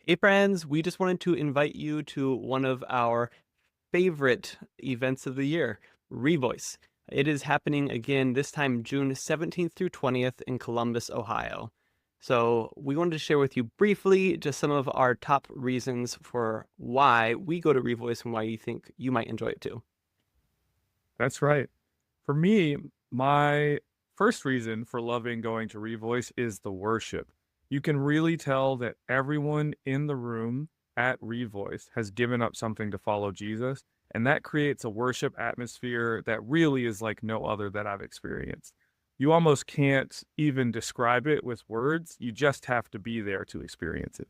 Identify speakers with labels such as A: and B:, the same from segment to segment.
A: Hey, friends, we just wanted to invite you to one of our favorite events of the year, Revoice. It is happening again this time, June 17th through 20th in Columbus, Ohio. So, we wanted to share with you briefly just some of our top reasons for why we go to Revoice and why you think you might enjoy it too.
B: That's right. For me, my first reason for loving going to Revoice is the worship. You can really tell that everyone in the room at Revoice has given up something to follow Jesus, and that creates a worship atmosphere that really is like no other that I've experienced. You almost can't even describe it with words. You just have to be there to experience it.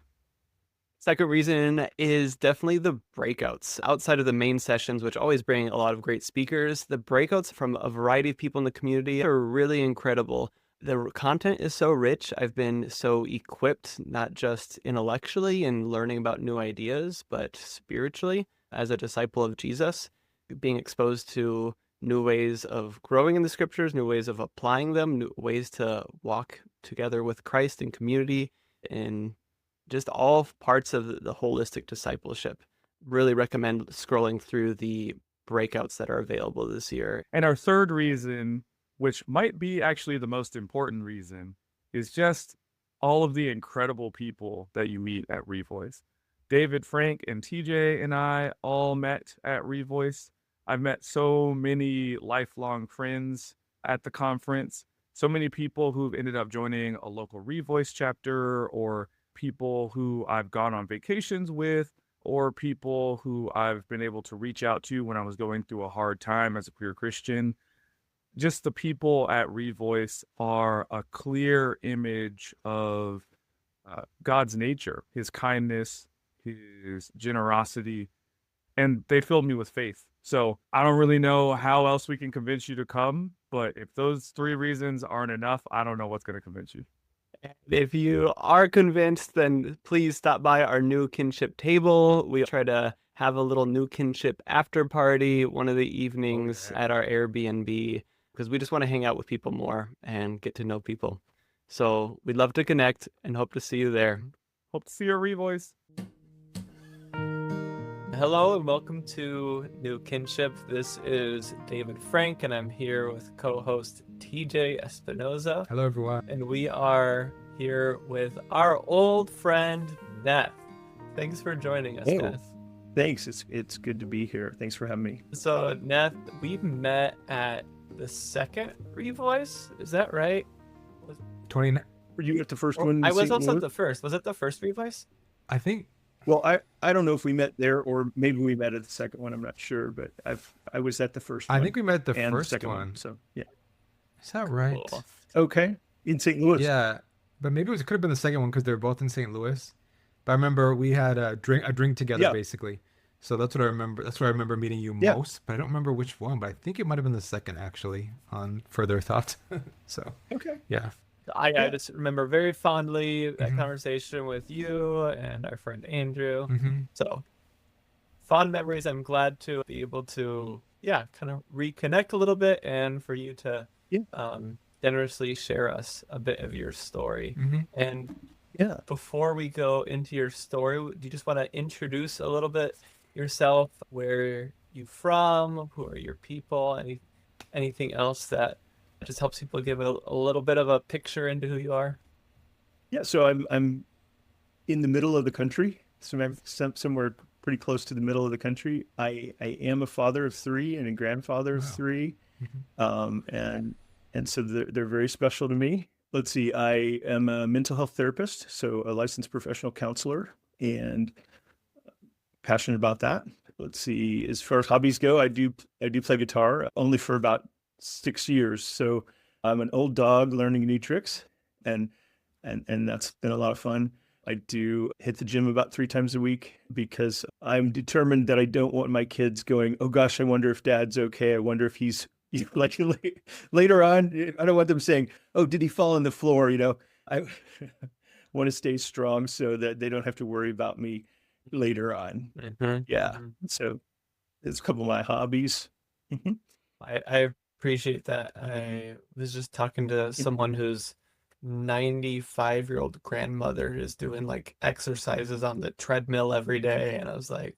A: Second reason is definitely the breakouts. Outside of the main sessions, which always bring a lot of great speakers, the breakouts from a variety of people in the community are really incredible. The content is so rich. I've been so equipped, not just intellectually and learning about new ideas, but spiritually as a disciple of Jesus, being exposed to new ways of growing in the scriptures, new ways of applying them, new ways to walk together with Christ in community, in just all parts of the holistic discipleship. Really recommend scrolling through the breakouts that are available this year.
B: And our third reason, which might be actually the most important reason, is just all of the incredible people that you meet at Revoice. David, Frank, and TJ and I all met at Revoice. I've met so many lifelong friends at the conference, so many people who've ended up joining a local Revoice chapter, or people who I've gone on vacations with, or people who I've been able to reach out to when I was going through a hard time as a queer Christian. Just the people at Revoice are a clear image of God's nature, his kindness, his generosity, and they filled me with faith. So I don't really know how else we can convince you to come, but if those three reasons aren't enough, I don't know what's going to convince you.
A: If you are convinced, then please stop by our new kinship table. We try to have a little new kinship after party one of the
B: Oh,
A: evenings
B: yeah.
A: at our Airbnb because we just want to hang out with people more and get to know people. So we'd love to connect and hope to see you there.
B: Hope to see your Revoice.
A: Hello and welcome to New Kinship. This is David Frank, and I'm here with co-host TJ Espinoza.
C: Hello, everyone.
A: And we are here with our old friend Neth. Thanks for joining us,
D: Hey,
A: Neth.
D: thanks. It's good to be here. Thanks for having me.
A: So, Neth, we met at the second Revoice. Is that right?
C: 29.
D: Were you at the first
A: Or
D: one? In
A: I was
D: St.
A: also at
D: Louis?
A: the first. Was it the first Revoice?
C: I think.
D: Well, I don't know if we met there or maybe we met at the second one. I'm not sure, but I was at the first
C: I
D: one
C: think we met the
D: and the
C: first
D: second
C: one.
D: So yeah.
C: Is that right?
A: Cool.
D: Okay. In St. Louis.
C: Yeah, but maybe it could have been the second one because they were both in St. Louis. But I remember we had a drink together
D: Yeah.
C: basically. So that's what I remember. That's where I remember meeting you
D: Yeah.
C: most. But I don't remember which one. But I think it might have been the second actually. On further thought. So
D: Okay.
C: yeah.
A: I
D: Yeah.
A: just remember very fondly that
C: Mhm.
A: conversation with you and our friend Andrew.
C: Mm-hmm.
A: So, fond memories. I'm glad to be able to, yeah, kind of reconnect a little bit and for you to
D: Yeah.
A: generously share us a bit of your story.
C: Mm-hmm.
A: And
D: Yeah.
A: before we go into your story, do you just want to introduce a little bit yourself? Where you from? Who are your people? Anything else that just helps people give a little bit of a picture into who you are?
D: Yeah. So I'm in the middle of the country. So I'm somewhere pretty close to the middle of the country. I am a father of three and a grandfather of
C: Wow.
D: three.
C: Mm-hmm.
D: And so they're very special to me. Let's see, I am a mental health therapist, so a licensed professional counselor, and passionate about that. Let's see, as far as hobbies go, I do play guitar only for about 6 years. So I'm an old dog learning new tricks, and and that's been a lot of fun. I do hit the gym about 3 times a week because I'm determined that I don't want my kids going, oh gosh, I wonder if dad's okay. I wonder if he's like later on. I don't want them saying, oh, did he fall on the floor? I want to stay strong so that they don't have to worry about me later on. Yeah.
A: Mhm.
D: So it's a couple of my hobbies. Mhm.
A: I appreciate that. I was just talking to someone who's 95-year-old grandmother is doing like exercises on the treadmill every day. And I was like,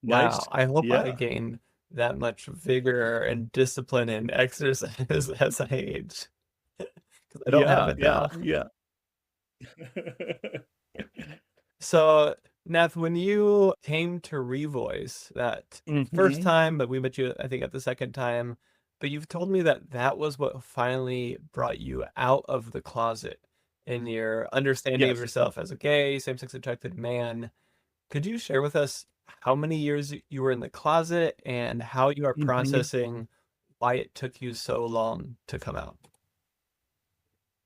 D: Nice.
A: wow, I hope I
D: Yeah.
A: gain that much vigor and discipline and exercise as I age. Because I don't have
D: Yeah.
A: it
D: Yeah.
A: now.
D: Yeah.
A: So, Neth, when you came to Revoice that first
D: hmm
A: time, but we met you, I think, at the second time, but you've told me that that was what finally brought you out of the closet in your understanding of
D: Yes.
A: yourself as a gay, same-sex attracted man. Could you share with us how many years you were in the closet and how you are
D: hmm
A: processing why it took you so long to come out?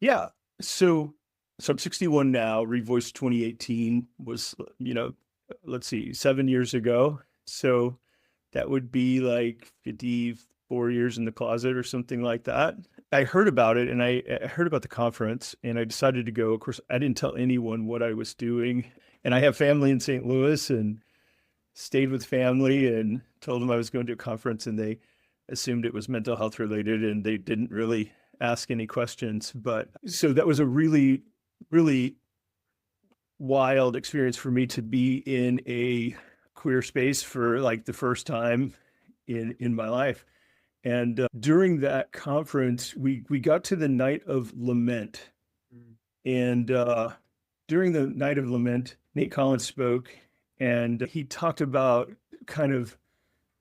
D: Yeah. So, so I'm 61 now. Revoice 2018 was, let's see, 7 years ago. So that would be like 54 years in the closet or something like that. I heard about it and I heard about the conference and I decided to go. Of course, I didn't tell anyone what I was doing. And I have family in St. Louis and stayed with family and told them I was going to a conference and they assumed it was mental health related and they didn't really ask any questions. But so that was a really, really wild experience for me to be in a queer space for like the first time in my life. And during that conference, we got to the night of lament,
A: Mm.
D: and during the night of lament, Nate Collins spoke, and he talked about kind of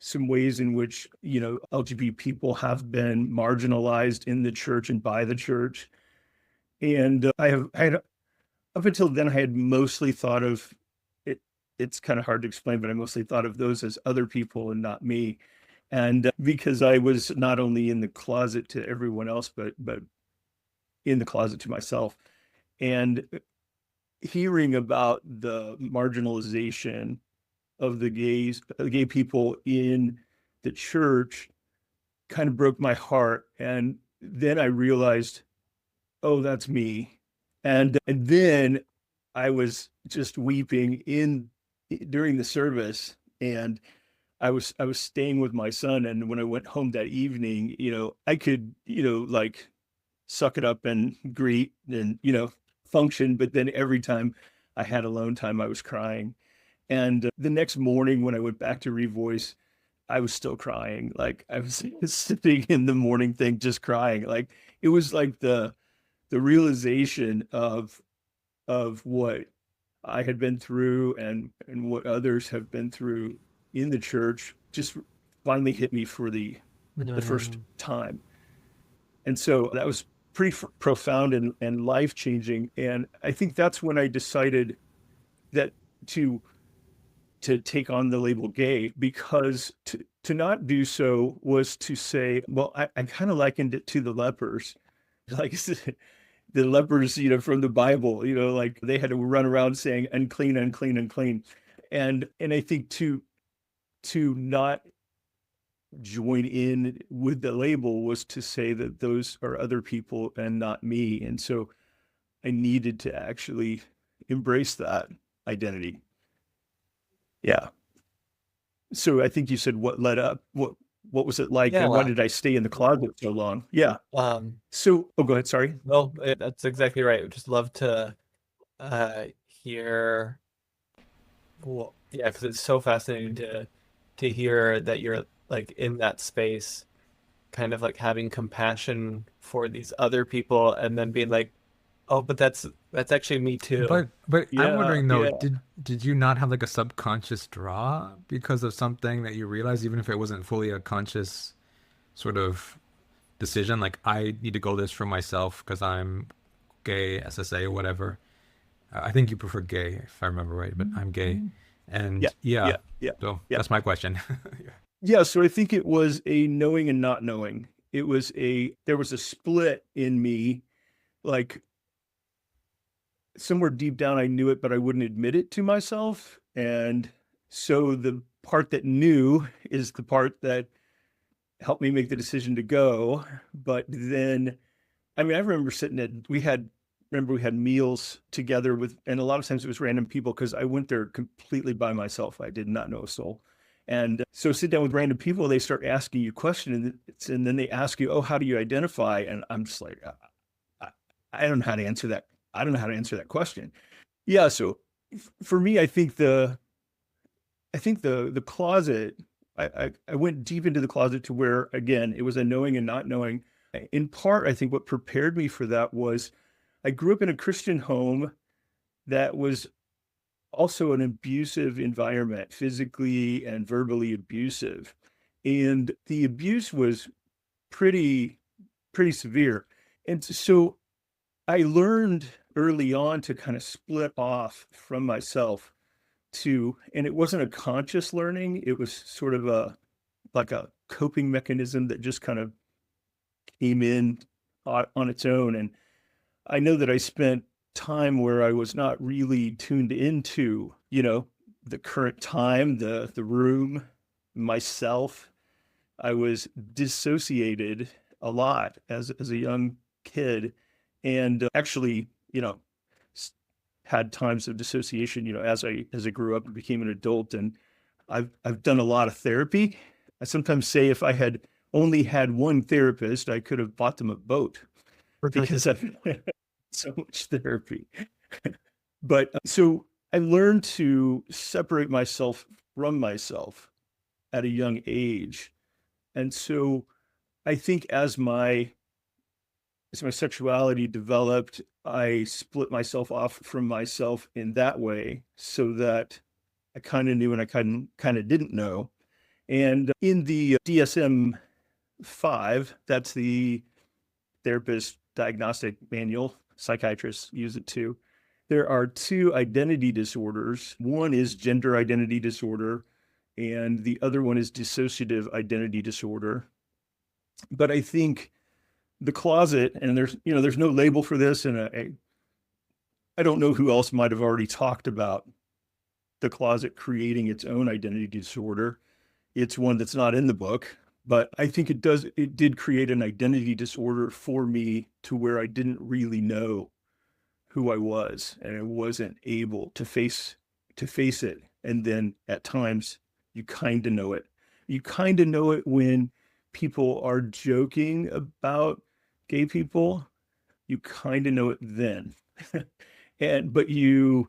D: some ways in which LGBT people have been marginalized in the church and by the church. And I had up until then I had mostly thought of it. It's kind of hard to explain, but I mostly thought of those as other people and not me. And because I was not only in the closet to everyone else, but in the closet to myself, and hearing about the marginalization of the gay people in the church kind of broke my heart. And then I realized, oh, that's me. And then I was just weeping in during the service, and I was staying with my son. And when I went home that evening, I could, like suck it up and greet and, function. But then every time I had alone time, I was crying. And the next morning when I went back to Revoice, I was still crying. Like I was sitting in the morning thing, just crying. Like it was like the realization of what I had been through and what others have been through in the church just finally hit me for the first
A: Mm.
D: time. And so that was pretty profound and life changing. And I think that's when I decided that to to take on the label gay, because to not do so was to say, well, I kind of likened it to the lepers. Like the lepers, from the Bible, like they had to run around saying unclean, unclean, unclean. And I think to not join in with the label was to say that those are other people and not me. And so I needed to actually embrace that identity. Yeah. So I think you said what led up, what was it like and why
A: Yeah.
D: did I stay in the closet so long? Yeah.
A: Um,
D: So, oh, go ahead. Sorry.
A: well, that's exactly right. Just love to hear. Well, yeah, because it's so fascinating to hear that you're like in that space, kind of like having compassion for these other people, and then being like, oh, but that's actually me too.
C: But I'm
D: Yeah.
C: wondering though,
D: Yeah.
C: did you not have like a subconscious draw because of something that you realized, even if it wasn't fully a conscious sort of decision, like I need to go this for myself because I'm gay, SSA or whatever. I think you prefer gay if I remember right, but I'm gay.
D: Yeah.
C: And yeah,
D: Yeah. Yeah.
C: so
D: Yeah.
C: that's my question. Yeah.
D: Yeah. So I think it was a knowing and not knowing. There was a split in me, like somewhere deep down, I knew it, but I wouldn't admit it to myself. And so the part that knew is the part that helped me make the decision to go. But then, I mean, I remember remember we had meals together and a lot of times it was random people because I went there completely by myself. I did not know a soul. And so sit down with random people, they start asking you questions and then they ask you, oh, how do you identify? And I'm just like, I don't know how to answer that. I don't know how to answer that question. Yeah. So for me, I think the closet, I went deep into the closet to where, again, it was a knowing and not knowing. In part, I think what prepared me for that was I grew up in a Christian home that was also an abusive environment, physically and verbally abusive. And the abuse was pretty, pretty severe. And so I learned early on to kind of split off from myself to, and it wasn't a conscious learning. It was sort of like a coping mechanism that just kind of came in on its own. And I know that I spent time where I was not really tuned into, the current time, the room, myself. I was dissociated a lot as a young kid, and actually, had times of dissociation, as I grew up and became an adult. And I've done a lot of therapy. I sometimes say if I had only had one therapist, I could have bought them a boat because I've so much therapy. But so I learned to separate myself from myself at a young age. And so I think as my sexuality developed, I split myself off from myself in that way so that I kind of knew and I kind of didn't know. And in the DSM 5, that's the therapist diagnostic manual, psychiatrists use it too. There are two identity disorders. One is gender identity disorder, and the other one is dissociative identity disorder. But I think the closet, and there's no label for this, and I don't know who else might have already talked about the closet creating its own identity disorder. It's one that's not in the book, but I think it did create an identity disorder for me to where I didn't really know who I was, and I wasn't able to face it. And then at times you kind of know it. You kind of know it when people are joking about gay people. You kind of know it then. But you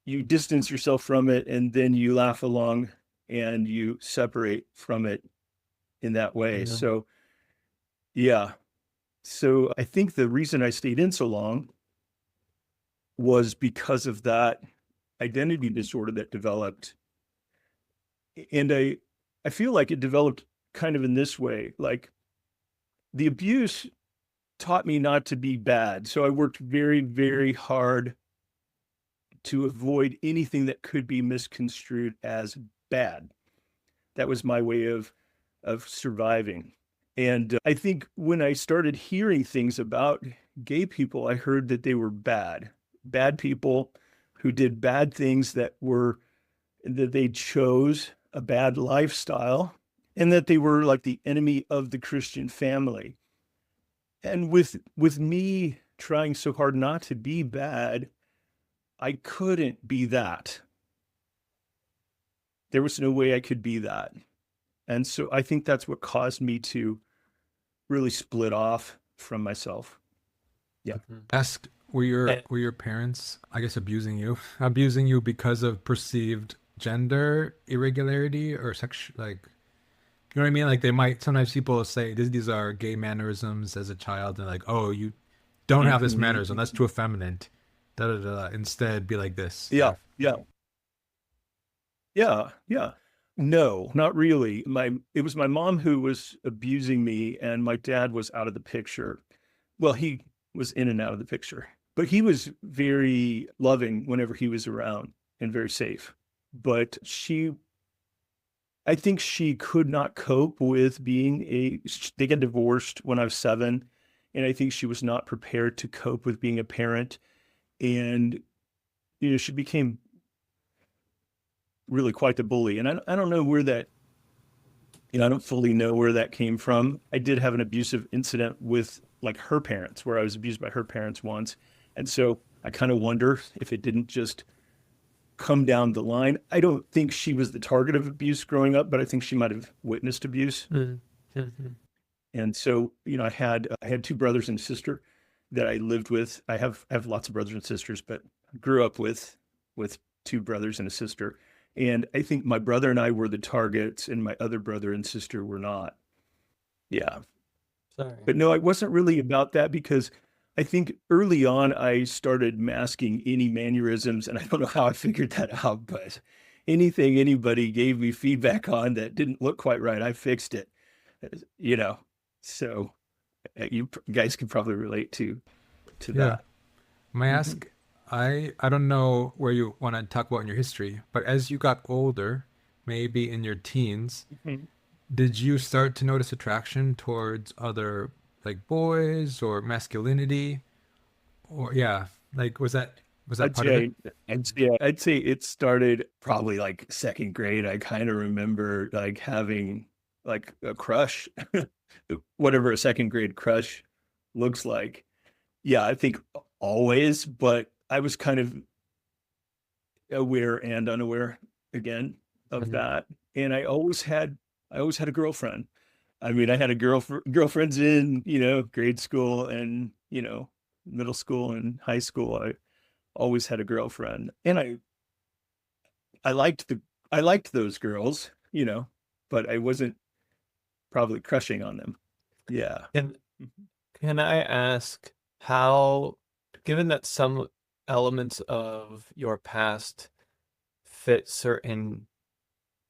D: distance yourself from it, and then you laugh along and you separate from it in that way.
A: Yeah.
D: So yeah. So I think the reason I stayed in so long was because of that identity disorder that developed. And I feel like it developed kind of in this way. Like, the abuse taught me not to be bad. So I worked very, very hard to avoid anything that could be misconstrued as bad. That was my way of surviving. And I think when I started hearing things about gay people, I heard that they were bad people who did bad things, that they chose a bad lifestyle, and that they were like the enemy of the Christian family. And with me trying so hard not to be bad, I couldn't be that. There was no way I could be that. And so I think that's what caused me to really split off from myself. Yeah.
C: Asked, were your parents, I guess, abusing you because of perceived gender irregularity or sex, like, you know what I mean? Like, they might, sometimes people say these are gay mannerisms as a child, and like, oh, you don't have this mannerism, that's too effeminate. Da, da, da, da. Instead, be like this.
D: Yeah. No, not really. It was my mom who was abusing me, and my dad was out of the picture. Well, he was in and out of the picture, but he was very loving whenever he was around and very safe. But I think she could not cope with they got divorced when I was 7. And I think she was not prepared to cope with being a parent. And, she became really quite the bully. And I don't know where that, I don't fully know where that came from. I did have an abusive incident with like her parents, where I was abused by her parents once. And so I kind of wonder if it didn't just come down the line. I don't think she was the target of abuse growing up, but I think she might have witnessed abuse.
A: Mm-hmm.
D: And so, I had 2 brothers and a sister, that I lived with. I have lots of brothers and sisters, but grew up with two brothers and a sister. And I think my brother and I were the targets, and my other brother and sister were not. Yeah.
A: Sorry.
D: But no, it wasn't really about that because I think early on I started masking any mannerisms, and I don't know how I figured that out, but anything anybody gave me feedback on that didn't look quite right, I fixed it. You know, so you guys can probably relate to
C: Yeah.
D: that.
C: May I
D: Mhm.
C: ask, I don't know where you want to talk about in your history, but as you got older, maybe in your teens,
D: Mhm.
C: did you start to notice attraction towards other like boys or masculinity? Or yeah, like was that
D: I'd
C: part of it?
D: say I'd say it started probably like second grade. I kind of remember like having like a crush, whatever a second grade crush looks like. Yeah, I think always, but I was kind of aware and unaware again of
A: Mhm.
D: that. And I always had a girlfriend. I mean, I had a girlfriends in, grade school and, middle school and high school. I always had a girlfriend. And I liked those girls, but I wasn't probably crushing on them. Yeah.
A: Can
D: Mhm.
A: can I ask how, given that some elements of your past fit certain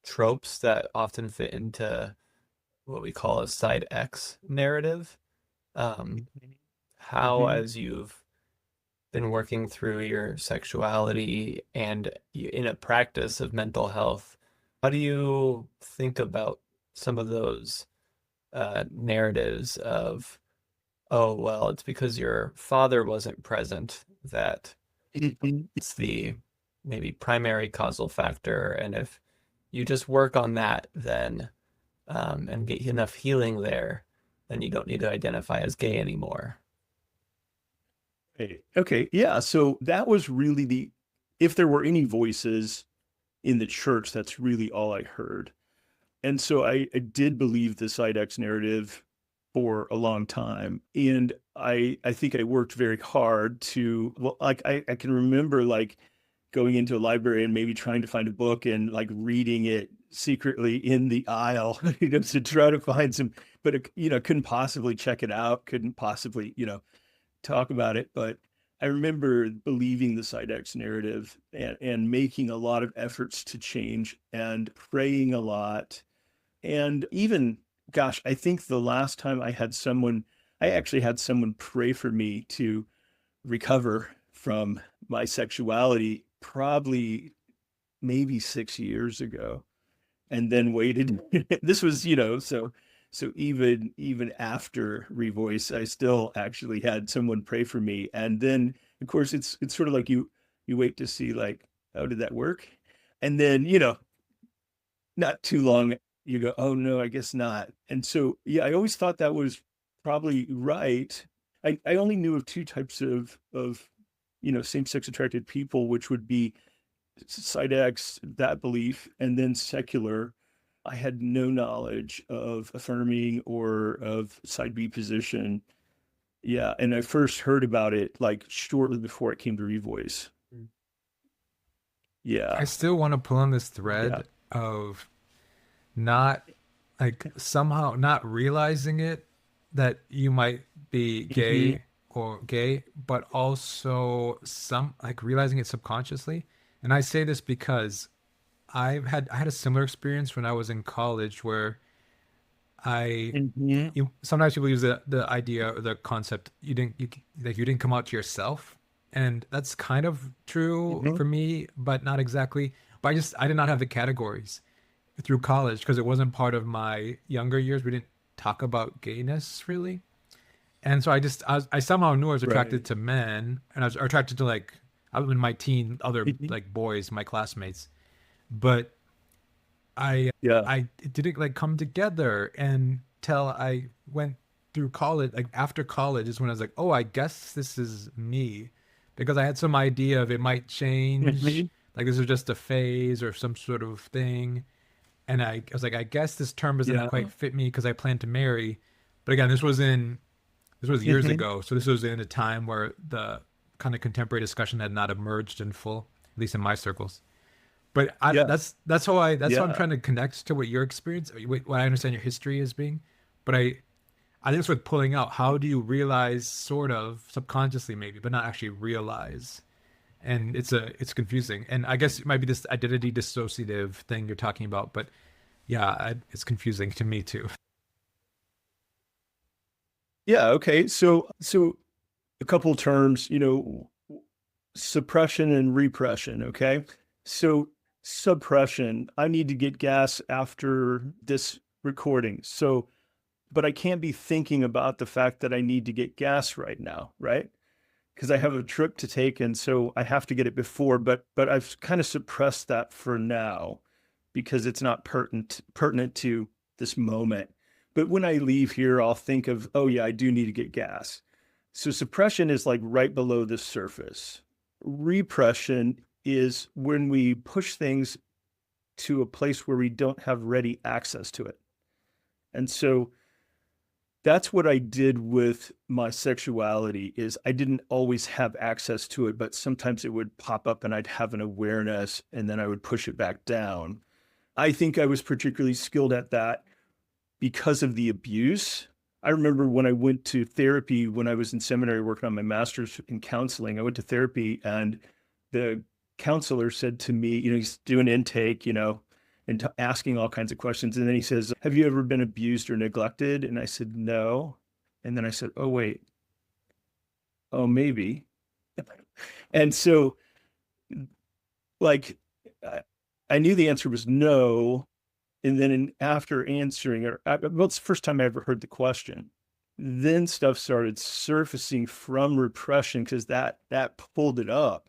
A: tropes that often fit into what we call a side X narrative, um, how,
D: Mhm.
A: as you've been working through your sexuality and in a practice of mental health, how do you think about some of those narratives of, oh, well, it's because your father wasn't present that
D: Mhm.
A: it's the maybe primary causal factor, and if you just work on that, then and get enough healing there, then you don't need to identify as gay anymore.
D: Okay. Yeah. So that was really if there were any voices in the church, that's really all I heard. And so I did believe the side X narrative for a long time. And I think I worked very hard to, well, like I can remember like going into a library and maybe trying to find a book and like reading it secretly in the aisle, to try to find some, but couldn't possibly check it out, couldn't possibly, talk about it. But I remember believing the side X narrative and making a lot of efforts to change and praying a lot. And even, gosh, I think the last time I actually had someone pray for me to recover from my sexuality, probably maybe 6 years ago, and then waited. This was, so even after Revoice, I still actually had someone pray for me. And then of course it's sort of like you wait to see like, oh, did that work? And then, not too long, you go, oh no, I guess not. And so, yeah, I always thought that was probably right. I only knew of two types of same-sex attracted people, which would be side X, that belief, and then secular. I had no knowledge of affirming or of side B position. Yeah, and I first heard about it like shortly before it came to Revoice.
A: Mm.
C: I
D: Yeah,
C: still want to pull on this
D: yeah.
C: thread of not like somehow not realizing it that you might be
D: Mhm.
C: gay, but also some like realizing it subconsciously. And I say this because I had a similar experience when I was in college where I
D: Mhm.
C: sometimes people use the idea or the concept you didn't come out to yourself, and that's kind of true
D: Mhm.
C: for me, but not exactly. But I did not have the categories through college because it wasn't part of my younger years. We didn't talk about gayness really, and so I somehow knew I was attracted
D: Right.
C: to men, and I was attracted to like I was in my teen other
D: Mhm.
C: like boys, my classmates, but
D: Yeah.
C: I it didn't like come together until I went through college. Like after college is when I was like, oh, I guess this is me, because I had some idea of it might change.
D: Mhm.
C: Like this is just a phase or some sort of thing. And I was like, I guess this term doesn't
D: Yeah.
C: quite fit me because I plan to marry. But again, this was in This was years
D: Mhm.
C: ago. So this was in a time where the kind of contemporary discussion had not emerged in full, at least in my circles. But
D: Yeah.
C: that's how I'm
D: Yeah.
C: trying to connect to what your experience, what I understand your history as being. But I think it's worth pulling out. How do you realize, sort of subconsciously maybe, but not actually realize? And it's confusing. And I guess it might be this identity dissociative thing you're talking about. But yeah, it's confusing to me too.
D: Yeah. Okay. So a couple terms, suppression and repression. Okay. So suppression, I need to get gas after this recording. So, but I can't be thinking about the fact that I need to get gas right now, right? Because I have a trip to take, and so I have to get it before. But I've kind of suppressed that for now because it's not pertinent to this moment. But when I leave here, I'll think of, oh yeah, I do need to get gas. So suppression is like right below the surface. Repression is when we push things to a place where we don't have ready access to it. And so that's what I did with my sexuality is I didn't always have access to it, but sometimes it would pop up and I'd have an awareness and then I would push it back down. I think I was particularly skilled at that because of the abuse. I remember when I went to therapy when I was in seminary working on my master's in counseling, I went to therapy and the counselor said to me, he's doing intake, and asking all kinds of questions. And then he says, have you ever been abused or neglected? And I said, no. And then I said, oh, wait. Oh, maybe. And so, like, I knew the answer was no. And then after answering it, well, it's the first time I ever heard the question. Then stuff started surfacing from repression because that pulled it up.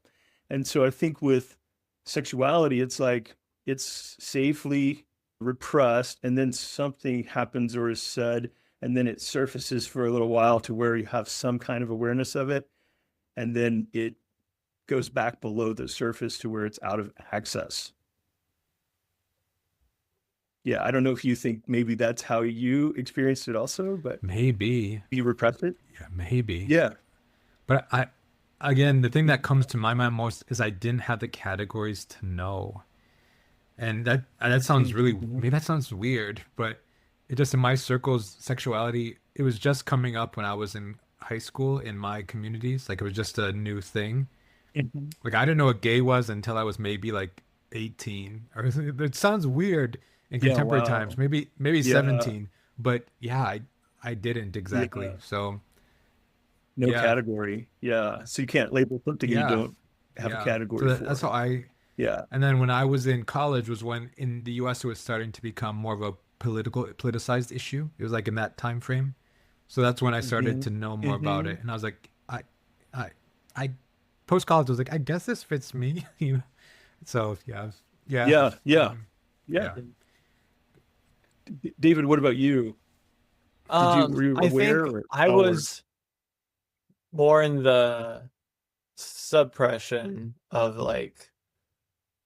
D: And so I think with sexuality, it's like it's safely repressed, and then something happens or is said, and then it surfaces for a little while to where you have some kind of awareness of it, and then it goes back below the surface to where it's out of access. Yeah, I don't know if you think maybe that's how you experienced it also, but
C: Maybe.
D: you repressed it.
C: Yeah, maybe.
D: Yeah.
C: But again, the thing that comes to my mind most is I didn't have the categories to know. And that sounds really,
D: Mhm.
C: maybe that sounds weird, but it just in my circles, sexuality, it was just coming up when I was in high school in my communities. Like it was just a new thing.
D: Mhm.
C: Like I didn't know what gay was until I was maybe like 18. Or it sounds weird in
D: Yeah.
C: contemporary times,
D: Wow.
C: maybe
D: Yeah.
C: 17. But yeah, I didn't exactly.
D: Yeah.
C: So
D: No
C: yeah,
D: category. Yeah. So you can't label something you
C: yeah,
D: don't have a
C: yeah. So
D: category
C: that's
D: for.
C: how I.
D: Yeah.
C: And then when I was in college was when in the US it was starting to become more of a politicized issue. It was like in that time frame. So that's when I started
D: Hmm.
C: to know more about
D: Hmm.
C: it. And I was like, I I post college I was like, I guess this fits me. You know? So yeah. Yeah.
D: Yeah. Yeah.
C: Um,
D: Yeah.
C: yeah.
D: David, what about you? Were you
A: I think
D: aware or
A: I
D: or
A: was more in the suppression of like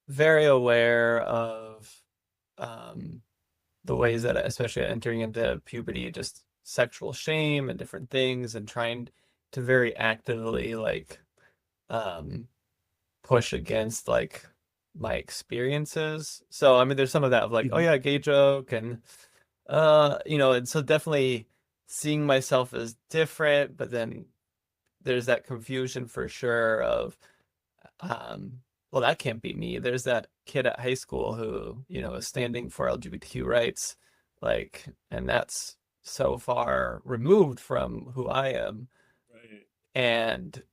A: very aware of um the ways that especially entering into puberty, just sexual shame and different things and trying to very actively like um push against like my experiences. So I mean there's some of that of like, oh
D: Mhm.
A: yeah, gay joke and and so definitely seeing myself as different, but then there's that confusion for sure of well that can't be me. There's that kid at high school who, is standing for LGBTQ rights, like, and that's so far removed from who I am.
D: Right.
A: And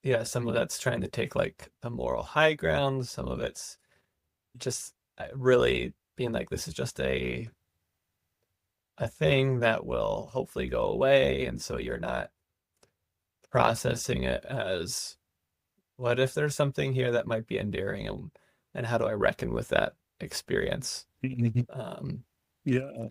A: yeah, some of that's trying to take like a moral high ground, some of it's just really being like this is just a thing that will hopefully go away, and so you're not processing it as what if there's something here that might be endearing, and how do I reckon with that experience?
D: Mhm.
A: Um,
D: Yeah.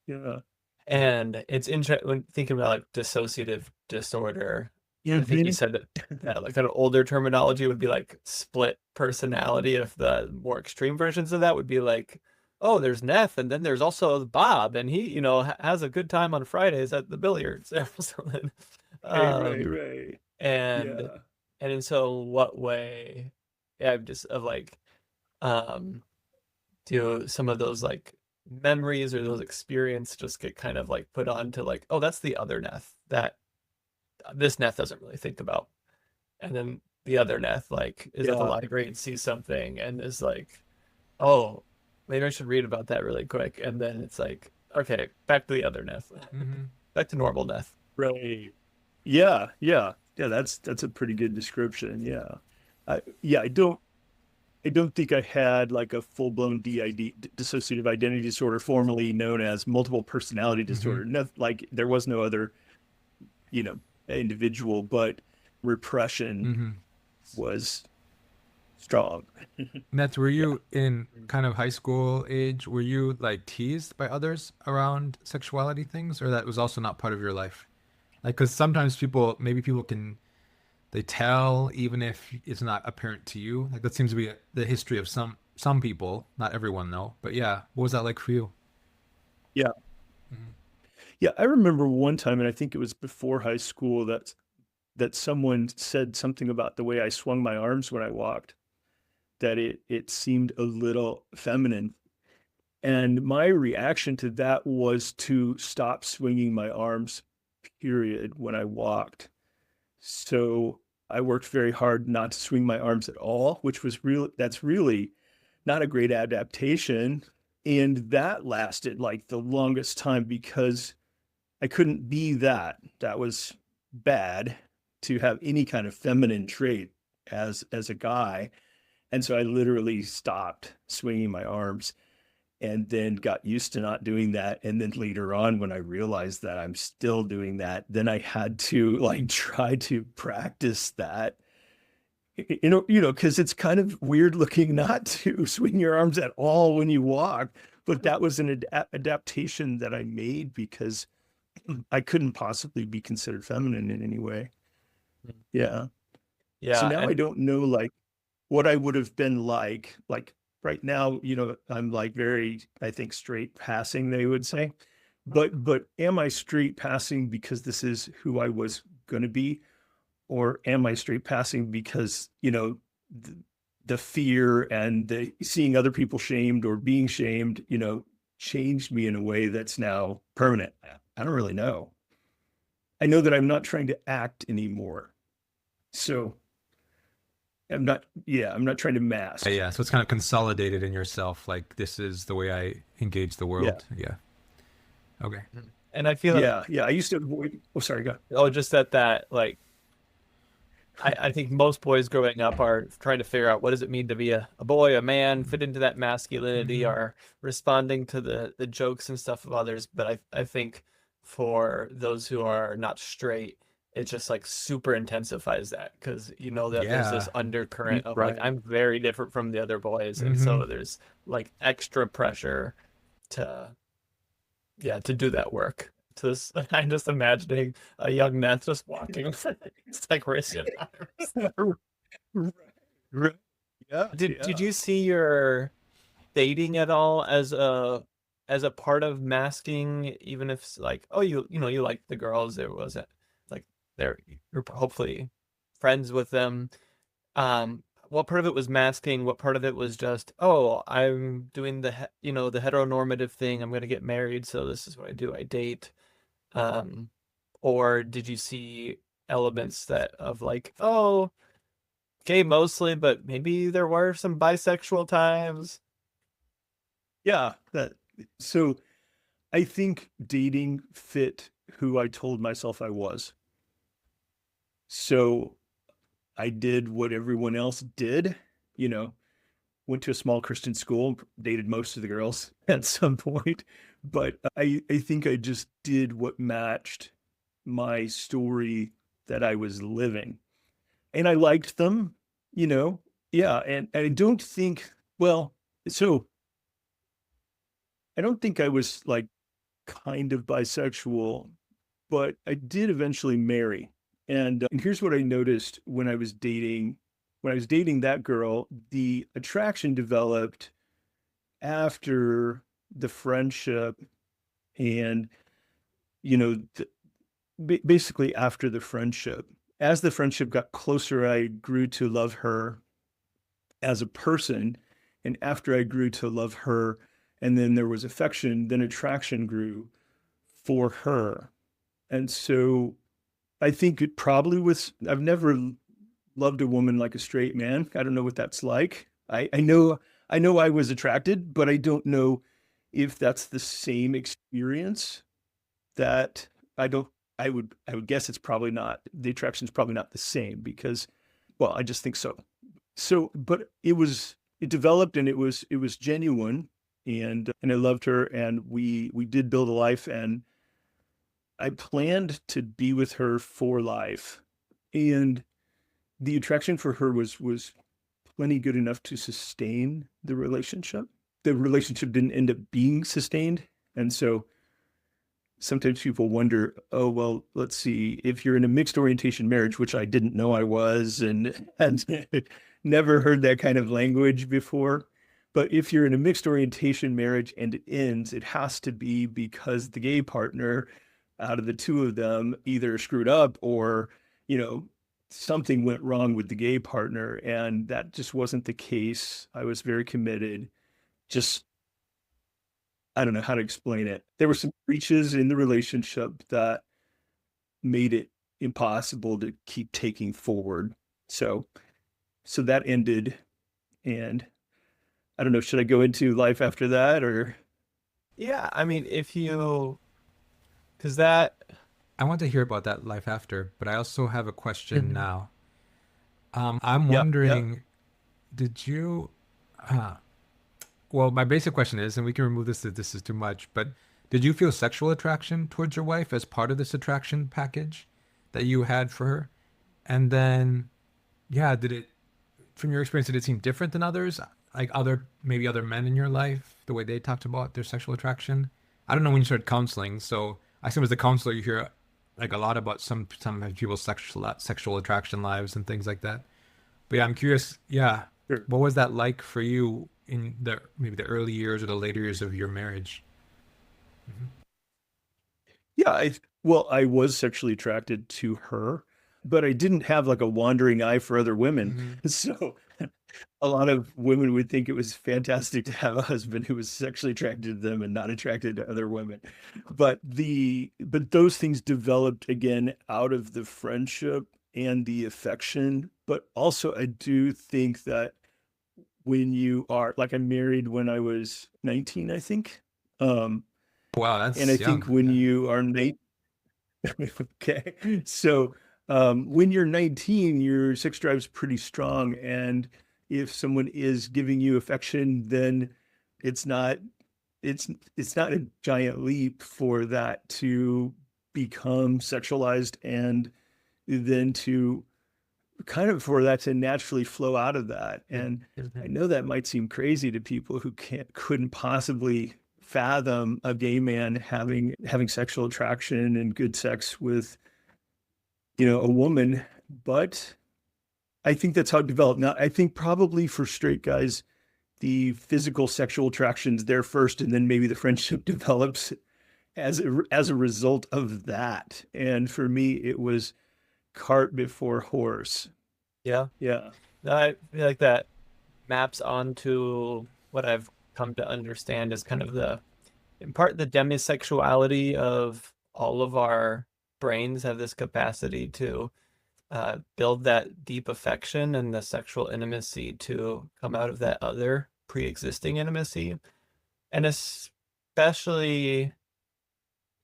D: Yeah.
A: and it's interesting when thinking about like dissociative disorder. I think you
D: Mhm.
A: said that like an older terminology would be like split personality. If the more extreme versions of that would be like oh, there's Neth, and then there's also Bob, and he, has a good time on Fridays at the billiards or something.
D: Right,
A: Um,
D: right.
A: and
D: Yeah.
A: and in so what way, yeah, just of like, um, do some of those like memories or those experience just get kind of like put on to like, oh, that's the other Neth that this Neth doesn't really think about. And then the other Neth like is at the
D: Yeah.
A: library and sees something and is like, oh, maybe I should read about that really quick. And then it's like, okay, back to the other Neth,
C: Hmm.
A: back to normal Neth.
D: Right. Yeah, yeah. Yeah, that's a pretty good description. Yeah. Yeah, I don't think I had like a full-blown DID, dissociative identity disorder, formerly known as multiple personality
C: Hmm.
D: disorder. No, like there was no other, you know, individual, but repression
C: Hmm.
D: was strong.
C: Nets, were
D: Yeah.
C: you in kind of high school age? Were you like teased by others around sexuality things, or that was also not part of your life? Like, because sometimes maybe people can, they tell even if it's not apparent to you. Like that seems to be the history of some people, not everyone though. But yeah, what was that like for you?
D: Yeah.
C: Hmm.
D: Yeah, I remember one time, and I think it was before high school, that someone said something about the way I swung my arms when I walked, that it seemed a little feminine. And my reaction to that was to stop swinging my arms, period, when I walked. So I worked very hard not to swing my arms at all, which was that's really not a great adaptation. And that lasted like the longest time because I couldn't be that. That was bad to have any kind of feminine trait as a guy. And so I literally stopped swinging my arms and then got used to not doing that. And then later on, when I realized that I'm still doing that, then I had to like try to practice that. Because it's kind of weird looking not to swing your arms at all when you walk. But that was an adaptation that I made because I couldn't possibly be considered feminine in any way. Yeah. So
A: Yeah.
D: now I
A: And
D: don't know like what I would have been like right now, I'm like very, I think, straight passing, they would say. But am I straight passing because this is who I was going to be, or am I straight passing because, the fear and the seeing other people shamed or being shamed, changed me in a way that's now permanent? I don't really know. I know that I'm not trying to act anymore. So I'm not trying to mask.
C: Yeah, so it's kind of consolidated in yourself. Like this is the way I engage the
D: Yeah.
C: world. Yeah. Okay.
A: and I feel,
D: Yeah. Yeah. I used to avoid, oh, sorry, go.
A: oh, just that like I think most boys growing up are trying to figure out what does it mean to be a boy, a man, fit into that masculinity,
C: Hmm.
A: or responding to the jokes and stuff of others. But I think for those who are not straight, it just like super intensifies that because you know that there's this
C: Yeah.
A: undercurrent of like
D: Right.
A: I'm very different from the other boys, and
C: Hmm.
A: so there's like extra pressure to yeah to do that work. To this, I'm just imagining a young Neth just walking, it's like wrist.
D: Right. Right. Yeah.
A: Did
D: Yeah.
A: you see your dating at all as a part of masking, even if it's like, oh, you like the girls, there was a like they're you're hopefully friends with them. What part of it was masking? What part of it was just, oh, I'm doing the heteronormative thing. I'm gonna get married, so this is what I do. I date. Um, or did you see elements that of like, oh, gay mostly, but maybe there were some bisexual times.
D: Yeah. So I think dating fit who I told myself I was. So I did what everyone else did, you know, went to a small Christian school, dated most of the girls at some point. But I think I just did what matched my story that I was living. And I liked them, you know. Yeah. And I don't think, well, so I don't think I was like kind of bisexual, but I did eventually marry. And here's what I noticed when I was dating. When I was dating that girl, the attraction developed after the friendship and, you know, basically after the friendship. As the friendship got closer, I grew to love her as a person. And after I grew to love her, and then there was affection, then attraction grew for her. And so I think it probably was, I've never loved a woman like a straight man. I don't know what that's like. I know I was attracted, but I don't know if that's the same experience that I don't I would guess it's probably not. The attraction's probably not the same because, well, I just think so. So, but it developed and it was genuine, and I loved her, and we did build a life, and I planned to be with her for life. And the attraction for her was plenty good enough to sustain the relationship. The relationship didn't end up being sustained. And so sometimes people wonder, oh, well, let's see, if you're in a mixed orientation marriage, which I didn't know I was, and never heard that kind of language before. But if you're in a mixed orientation marriage and it ends, it has to be because the gay partner out of the two of them either screwed up or, you know, something went wrong with the gay partner. And that just wasn't the case. I was very committed. Just, I don't know how to explain it. There were some breaches in the relationship that made it impossible to keep taking forward. So that ended. And I don't know, should I go into life after that or?
A: Yeah, I mean, because that,
C: I want to hear about that life after, but I also have a question
A: Mhm.
C: now. I'm
D: Yeah, yeah.
C: wondering, did you, uh, well, my basic question is, and we can remove this if this is too much, but did you feel sexual attraction towards your wife as part of this attraction package that you had for her? And then, yeah, did it, from your experience, did it seem different than others? Like maybe other men in your life, the way they talked about their sexual attraction? I don't know when you started counseling, so I assume as a counselor you hear like a lot about some people's sexual attraction lives and things like that. But yeah, I'm curious, yeah,
D: Sure.
C: what was that like for you in the maybe the early years or the later years of your marriage?
D: Yeah, well, I was sexually attracted to her, but I didn't have like a wandering eye for other women.
C: Hmm.
D: So a lot of women would think it was fantastic to have a husband who was sexually attracted to them and not attracted to other women. But those things developed again out of the friendship and the affection. But also I do think that when you are like I'm married when I was 19, I think. Um,
C: Wow,
D: and I
C: that's
D: think
C: young.
D: when
C: Yeah.
D: you are okay. So when you're 19, your sex drive's pretty strong. And if someone is giving you affection, then it's not it's it's not a giant leap for that to become sexualized and then to kind of for that to naturally flow out of that. And I know that might seem crazy to people who couldn't possibly fathom a gay man having sexual attraction and good sex with, you know, a woman, but I think that's how it developed. Now, I think probably for straight guys, the physical sexual attraction's there first, and then maybe the friendship develops as a result of that. And for me, it was cart before horse.
A: Yeah,
D: Yeah.
A: I feel like that maps onto what I've come to understand as kind of in part, the demisexuality of all of our brains have this capacity to build that deep affection and the sexual intimacy to come out of that other pre-existing intimacy. And especially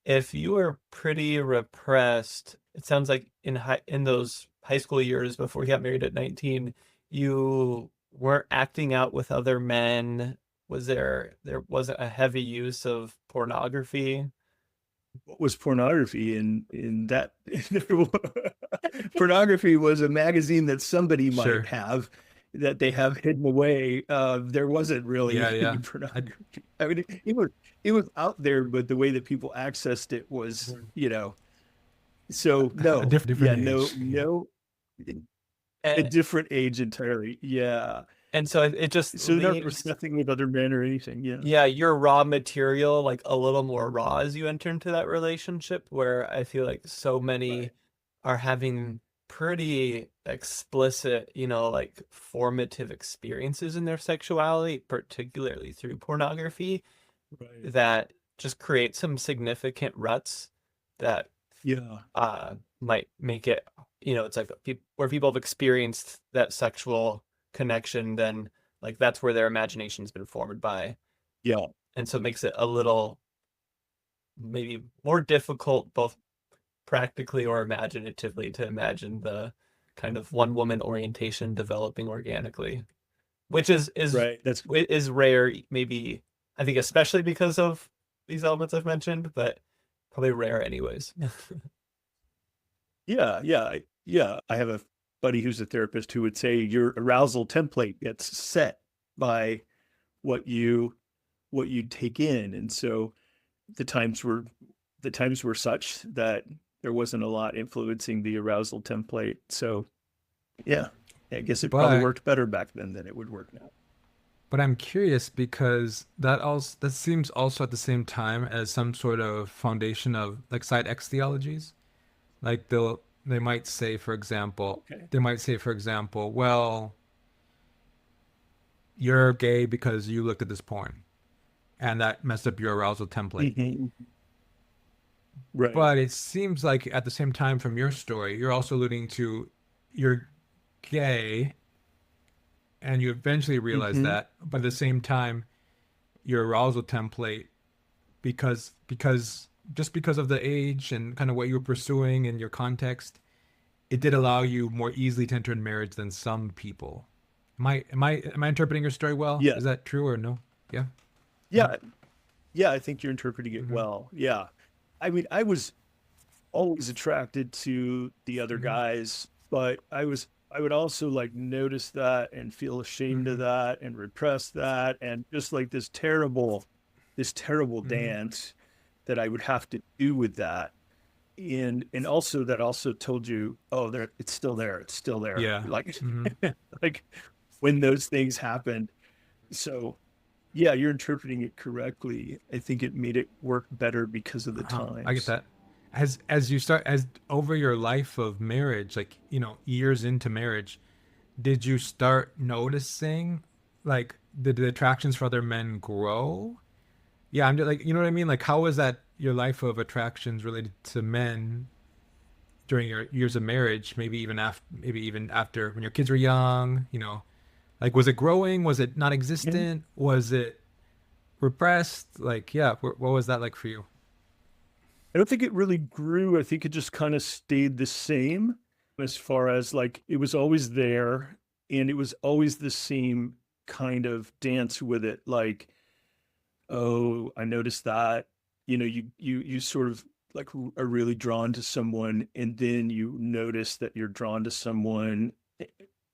A: if you were pretty repressed, it sounds like in those high school years before you got married at 19, you weren't acting out with other men. There wasn't a heavy use of pornography?
D: What was pornography in that? Pornography was a magazine that somebody might
C: Sure.
D: have that they have hidden away. There wasn't really
C: Yeah,
D: any
C: yeah. I,
D: pornography. I mean, it was out there, but the way that people accessed it was,
A: Mhm.
D: you know. So
C: a
D: no,
C: different
D: yeah, no,
C: age. Yeah.
D: no, a
A: And
D: different age entirely. Yeah,
A: And so it just
D: So there's
A: leaves,
D: nothing with other men or anything. Yeah.
A: yeah, your raw material like a little more raw as you enter into that relationship, where I feel like so many
D: Right.
A: are having pretty explicit, like formative experiences in their sexuality, particularly through pornography,
D: Right.
A: that just create some significant ruts that
D: Yeah.
A: might make it, it's like where people have experienced that sexual connection, then like that's where their imagination's been formed by.
D: Yeah.
A: And so it makes it a little maybe more difficult, both practically or imaginatively, to imagine the kind of one woman orientation developing organically, which
D: Right.
A: is rare, maybe I think especially because of these elements I've mentioned, but probably rare anyways.
D: Yeah. Yeah. I have a buddy who's a therapist who would say your arousal template gets set by what you take in. And so the times were such that there wasn't a lot influencing the arousal template. So yeah, I guess it probably
C: But
D: worked better back then than it would work now.
C: but I'm curious because that seems also at the same time as some sort of foundation of like side X theologies. Like they might say, for example,
D: Okay.
C: well, you're gay because you looked at this porn, and that messed up your arousal template.
D: Mm-hmm. Right.
C: But it seems like at the same time from your story, you're also alluding to you're gay and you eventually realize
D: Mm-hmm.
C: that, but at the same time, your arousal template, because just because of the age and kind of what you were pursuing and your context, it did allow you more easily to enter in marriage than some people. Am I interpreting your story well?
D: Yeah.
C: Is that true or no? Yeah.
D: Yeah. Yeah. I think you're interpreting it
C: Mm-hmm.
D: well. Yeah. I mean, I was always attracted to the other
C: Mm-hmm.
D: guys, but I would also like notice that and feel ashamed of
C: Mm-hmm.
D: that and repress that and just like this terrible
C: Mm-hmm.
D: dance that I would have to do with that. And also that also told you, oh, there it's still there. It's still there.
C: Yeah.
D: Like
C: Mm-hmm.
D: like when those things happened. So yeah, you're interpreting it correctly. I think it made it work better because of the
C: I get
D: times.
C: that. As you start as over your life of marriage, like years into marriage, did you start noticing like did the attractions for other men grow? Yeah, I'm just like you know what I mean. Like how was that your life of attractions related to men during your years of marriage? Maybe even after when your kids were young. Like was it growing? Was it not
D: Yeah.
C: existent? Was it repressed? Like yeah, what was that like for you?
D: I don't think it really grew. I think it just kind of stayed the same as far as like it was always there and it was always the same kind of dance with it. Like, oh, I noticed that, you sort of like are really drawn to someone and then you notice that you're drawn to someone,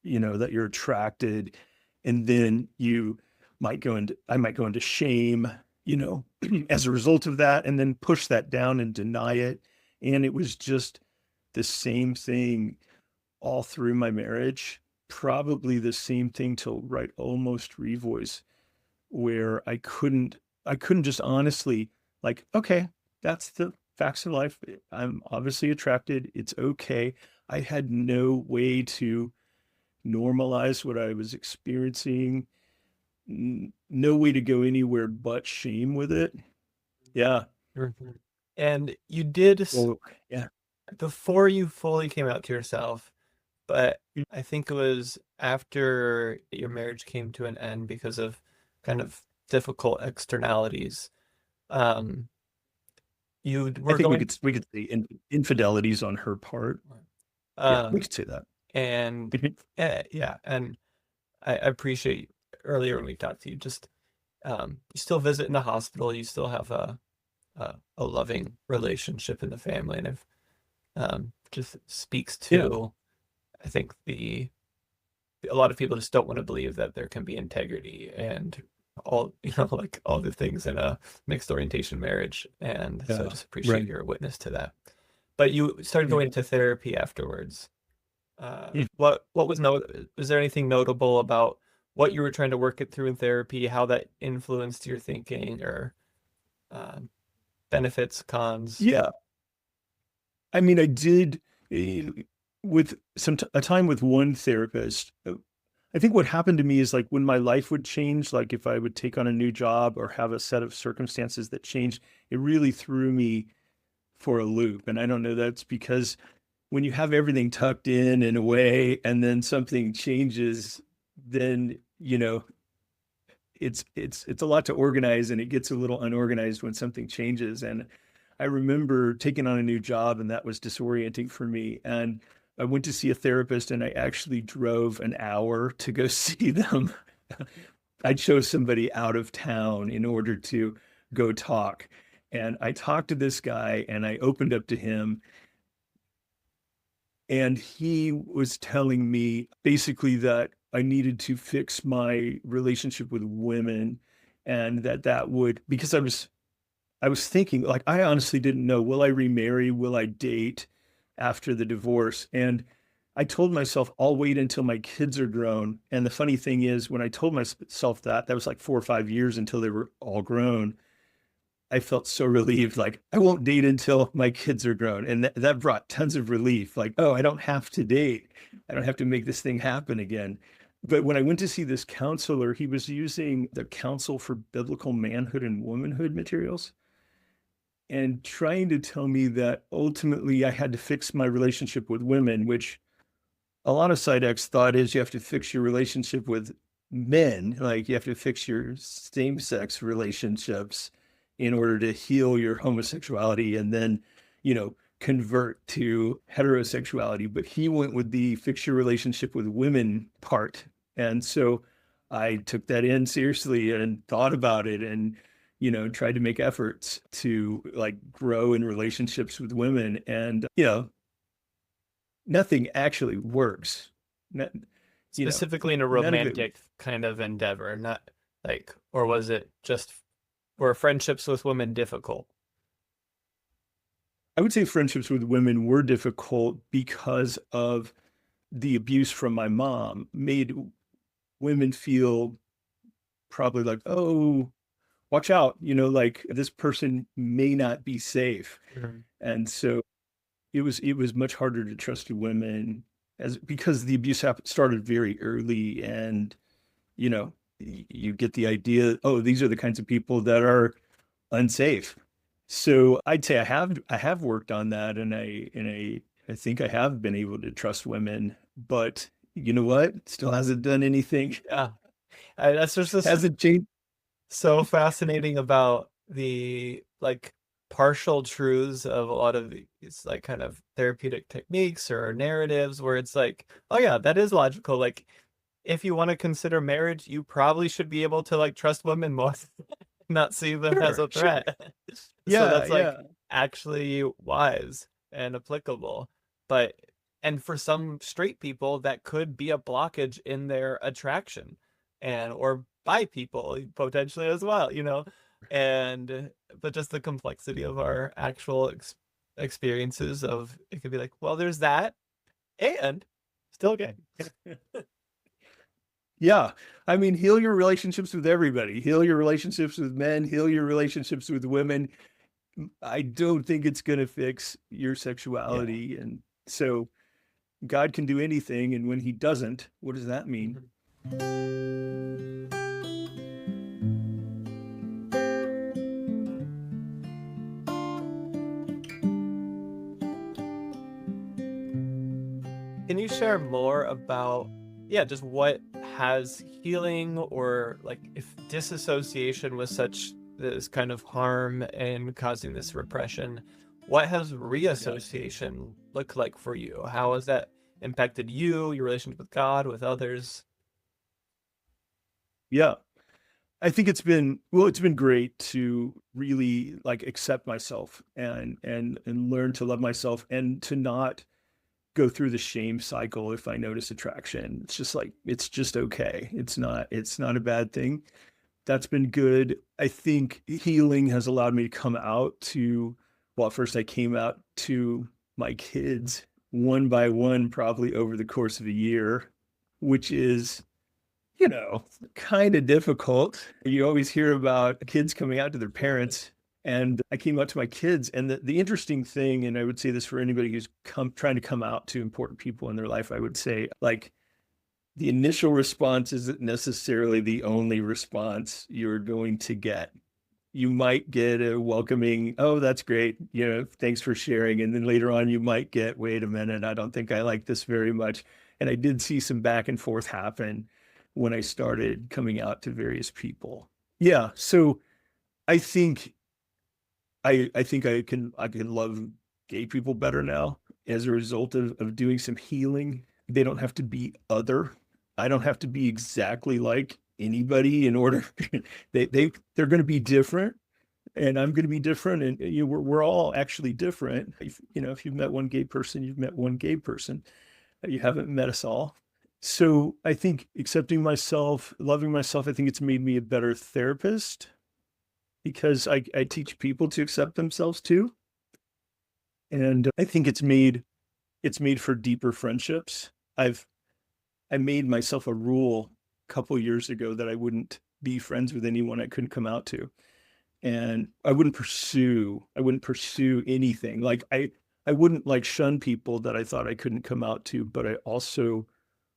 D: that you're attracted. And then I might go into shame, as a result of that, and then push that down and deny it. And it was just the same thing all through my marriage, probably the same thing till right almost Revoice, where I couldn't just honestly like, okay, that's the facts of life. I'm obviously attracted. It's okay. I had no way to normalize what I was experiencing, no way to go anywhere but shame with it. Yeah.
A: And you did
D: Well, yeah.
A: before you fully came out to yourself, but I think it was after your marriage came to an end because of kind of difficult externalities. Um, you
D: I
A: were
D: think
A: going,
D: we could say infidelities on her part. Yeah, we
A: um,
D: could say that.
A: and yeah, and I appreciate earlier when we talked to you, just you still visit in the hospital, you still have a loving relationship in the family, and if just speaks
D: Yeah.
A: to, I think a lot of people just don't want to believe that there can be integrity and all like all the things in a mixed orientation marriage, and so I
D: Yeah.
A: just appreciate
D: Right.
A: your witness to that. But you started
D: Yeah.
A: going into therapy afterwards.
D: Yeah.
A: What was there anything notable about what you were trying to work it through in therapy, how that influenced your thinking, or uh, benefits, cons.
D: Yeah. I mean, I did eh, with a time with one therapist. I think what happened to me is like when my life would change, like if I would take on a new job or have a set of circumstances that changed, it really threw me for a loop. And I don't know, that's because when you have everything tucked in a way and then something changes, then, it's a lot to organize and it gets a little unorganized when something changes. And I remember taking on a new job and that was disorienting for me. And I went to see a therapist and I actually drove an hour to go see them. I chose somebody out of town in order to go talk. And I talked to this guy and I opened up to him. And he was telling me basically that I needed to fix my relationship with women and that would, because I was thinking, like, I honestly didn't know, will I remarry? Will I date after the divorce? And I told myself, I'll wait until my kids are grown. And the funny thing is, when I told myself that was like 4 or 5 years until they were all grown. I felt so relieved, like, I won't date until my kids are grown. And that brought tons of relief. Like, oh, I don't have to date. I don't have to make this thing happen again. But when I went to see this counselor, he was using the Council for Biblical Manhood and Womanhood materials and trying to tell me that ultimately I had to fix my relationship with women, which a lot of side X thought is you have to fix your relationship with men, like you have to fix your same-sex relationships in order to heal your homosexuality and then, convert to heterosexuality. But he went with the fix your relationship with women part. And so I took that in seriously and thought about it and, tried to make efforts to like grow in relationships with women. And, nothing actually works. Not,
A: Specifically in a
D: none of it.
A: romantic kind of endeavor, not like, or was it just, were friendships with women difficult?
D: I would say friendships with women were difficult because of the abuse from my mom made women feel probably like, oh, watch out, like this person may not be safe.
A: Mhm.
D: And so it was much harder to trust women because the abuse started very early and, you get the idea, oh, these are the kinds of people that are unsafe. So I'd say I have worked on that and I think I have been able to trust women, but you know what? Still hasn't done anything.
A: Yeah. That's just
D: Hasn't changed.
A: so fascinating about the like partial truths of a lot of these like kind of therapeutic techniques or narratives where it's like, oh yeah, that is logical. Like if you want to consider marriage, you probably should be able to like trust women more, not see them as a
D: Sure.
A: threat. So
D: Yeah,
A: that's like
D: yeah.
A: actually wise and applicable. But and for some straight people, that could be a blockage in their attraction and or bi people potentially as well, And but just the complexity of our actual experiences of it could be like, well, there's that and still gay.
D: Yeah. I mean, heal your relationships with everybody. Heal your relationships with men, heal your relationships with women. I don't think it's going to fix your sexuality. And so God can do anything. And when he doesn't, what does that mean?
A: Can you share more about, yeah, just what has healing or like if disassociation was such this kind of harm and causing this repression, what has reassociation looked like for you? How has that impacted you, your relationship with God, with others?
D: Yeah. I think it's been great to really like accept myself and learn to love myself and to not go through the shame cycle if I notice attraction. It's just like it's just okay. It's not a bad thing. That's been good. I think healing has allowed me to come out to, well, at first I came out to my kids one by one, probably over the course of a year, which is kind of difficult. You always hear about kids coming out to their parents. And I came out to my kids. And the interesting thing, and I would say this for anybody who's trying to come out to important people in their life, I would say, like, the initial response isn't necessarily the only response you're going to get. You might get a welcoming, oh, that's great, thanks for sharing. And then later on, you might get, wait a minute, I don't think I like this very much. And I did see some back and forth happen when I started coming out to various people. Yeah, so I think I can love gay people better now as a result of doing some healing. They don't have to be other. I don't have to be exactly like anybody in order. They're going to be different, and I'm going to be different, and we're all actually different. If you've met one gay person, you've met one gay person. You haven't met us all. So I think accepting myself, loving myself, I think it's made me a better therapist because I teach people to accept themselves too. And I think it's made for deeper friendships. I made myself a rule a couple of years ago that I wouldn't be friends with anyone I couldn't come out to. And I wouldn't pursue anything. Like I wouldn't like shun people that I thought I couldn't come out to, but I also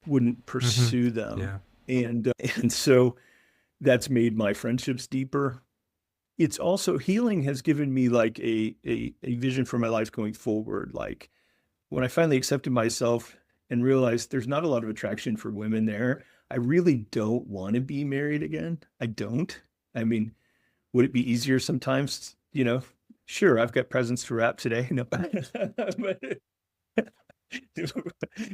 D: wouldn't pursue them.
C: Yeah.
D: And so that's made my friendships deeper. It's also healing has given me like a vision for my life going forward. Like when I finally accepted myself and realized there's not a lot of attraction for women there, I really don't want to be married again. I don't. I mean, would it be easier sometimes? Sure, I've got presents to wrap today. No, but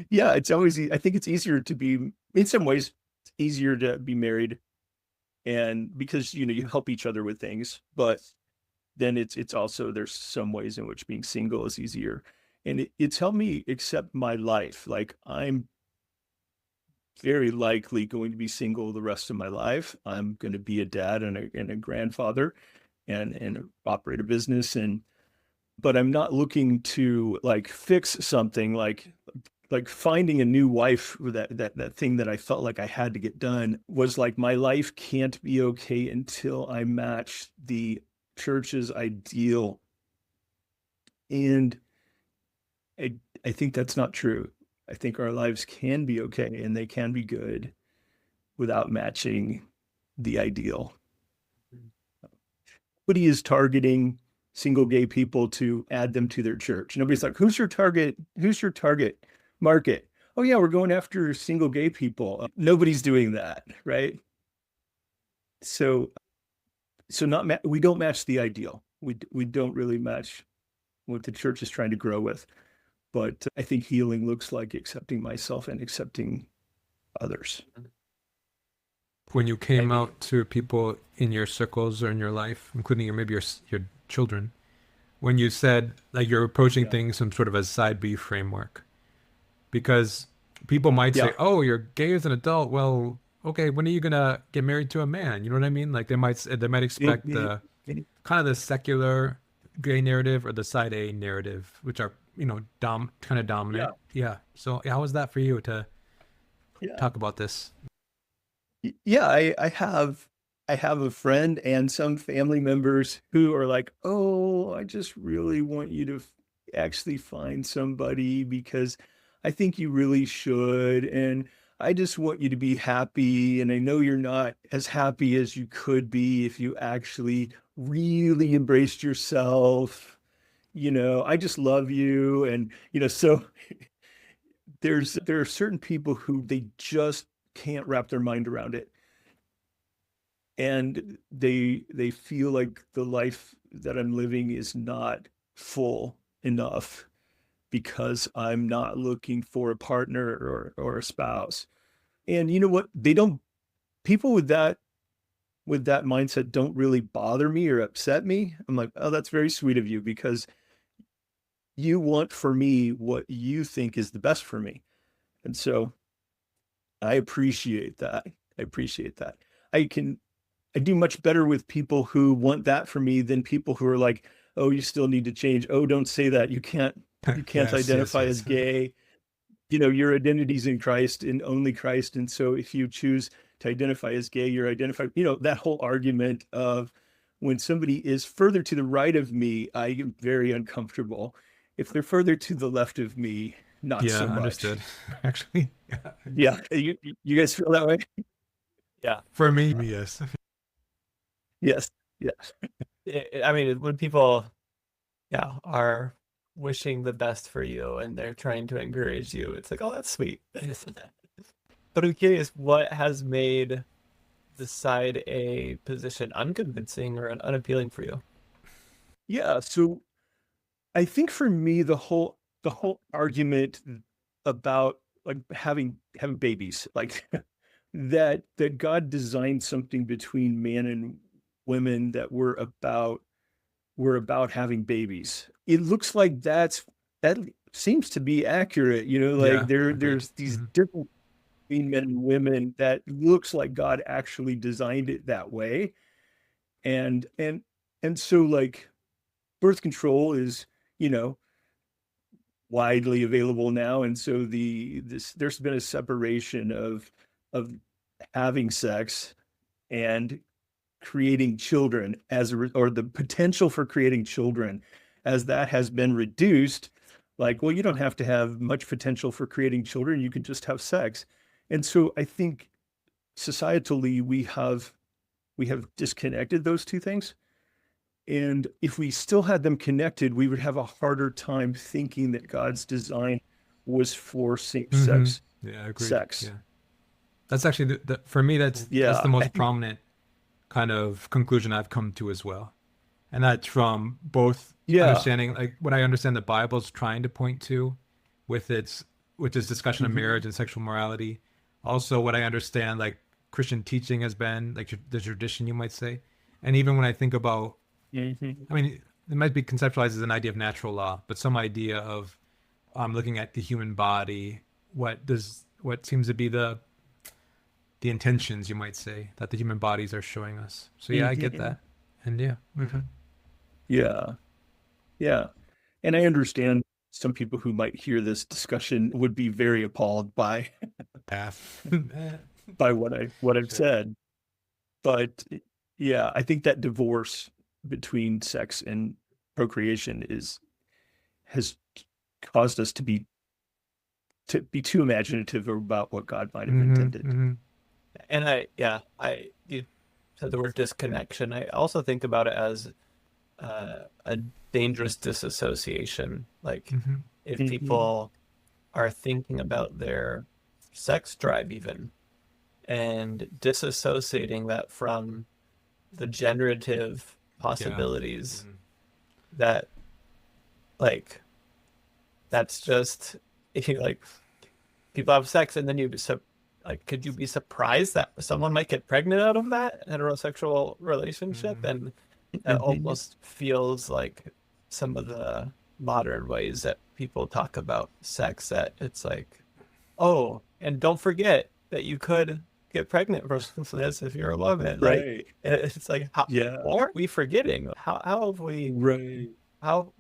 D: yeah, it's always, I think it's easier to be, in some ways, it's easier to be married, and because, you help each other with things, but then it's also, there's some ways in which being single is easier. And it's helped me accept my life. Like I'm very likely going to be single the rest of my life. I'm going to be a dad and a grandfather and operate a business. But I'm not looking to like fix something like finding a new wife. That thing that I felt like I had to get done was like, my life can't be okay until I match the church's ideal. And I think that's not true. I think our lives can be okay and they can be good without matching the ideal. Nobody is targeting single gay people to add them to their church. Nobody's like, who's your target market? Oh yeah, we're going after single gay people. Nobody's doing that, right? So we don't match the ideal. We don't really match what the church is trying to grow with. But I think healing looks like accepting myself and accepting others.
C: When you came out to people in your circles or in your life, including maybe your children, when you said like you're approaching things some sort of a side B framework, because people might say, "Oh, you're gay as an adult. Well, okay, when are you gonna get married to a man?" You know what I mean? Like they might expect the kind of the secular gay narrative or the side A narrative, which are kind of dominant. Yeah. So how was that for you to talk about this?
D: Yeah, I have a friend and some family members who are like, "Oh, I just really want you to actually find somebody because I think you really should, and I just want you to be happy, and I know you're not as happy as you could be if you actually really embraced yourself. I just love you." And so there are certain people who they just can't wrap their mind around it, and they feel like the life that I'm living is not full enough because I'm not looking for a partner or a spouse. And you know what? People with that mindset don't really bother me or upset me. I'm like, oh, that's very sweet of you because you want for me what you think is the best for me. And so I appreciate that. I do much better with people who want that for me than people who are like, oh, you still need to change. Oh, don't say that. You can't
C: Yes,
D: identify
C: yes.
D: as gay. Your identity's in Christ and only Christ. And so if you choose to identify as gay, you're identified, that whole argument of when somebody is further to the right of me, I am very uncomfortable. If they're further to the left of me, not
C: Yeah,
D: so much.
C: understood. Actually,
D: Yeah. You guys feel that way?
A: Yeah.
C: for me, yes.
D: Yes. Yes.
A: I mean, when people, yeah, are wishing the best for you and they're trying to encourage you, it's like, oh, that's sweet. But I'm curious, what has made the side A position unconvincing or unappealing for you?
D: Yeah. So I think for me, the whole argument about like having babies, like that God designed something between man and women that were about having babies. It looks like that seems to be accurate, like
C: Yeah, agreed.
D: there's these different between men and women that looks like God actually designed it that way. And so like birth control is, you know, widely available now. And so there's been a separation of having sex and creating children or the potential for creating children as that has been reduced. Like, well, you don't have to have much potential for creating children. You can just have sex. And so I think societally we have disconnected those two things. And if we still had them connected, we would have a harder time thinking that God's design was for same-sex
C: Yeah, agreed.
D: sex.
C: Yeah, that's actually for me. That's
D: Yeah.
C: the most prominent kind of conclusion I've come to as well, and that's from both
D: Yeah.
C: understanding like what I understand the Bible's trying to point to, with its discussion of
D: Mhm.
C: marriage and sexual morality. Also, what I understand like Christian teaching has been like the tradition, you might say, and even when I think about,
D: Mhm.
C: I mean, it might be conceptualized as an idea of natural law, but some idea of looking at the human body, what seems to be the intentions, you might say, that the human bodies are showing us. So yeah, I get
D: Mhm.
C: that, and yeah,
D: Yeah. Yeah. And I understand some people who might hear this discussion would be very appalled by
C: path.
D: by what I've
C: Sure.
D: said. But yeah, I think that divorce between sex and procreation has caused us to be too imaginative about what God might have intended.
A: And you said the word disconnection. I also think about it as a dangerous disassociation. Like if
D: Mhm.
A: people are thinking about their sex drive even and disassociating that from the generative
C: Yeah.
A: possibilities that like that's just if you like people have sex and then like could you be surprised that someone might get pregnant out of that heterosexual relationship? And it
D: Mhm.
A: almost feels like some of the modern ways that people talk about sex, that it's like, oh, and don't forget that you could get pregnant from this if you're a woman. Like
D: Right.
A: it's like how
D: Yeah.
A: what are we forgetting? How have
D: Right.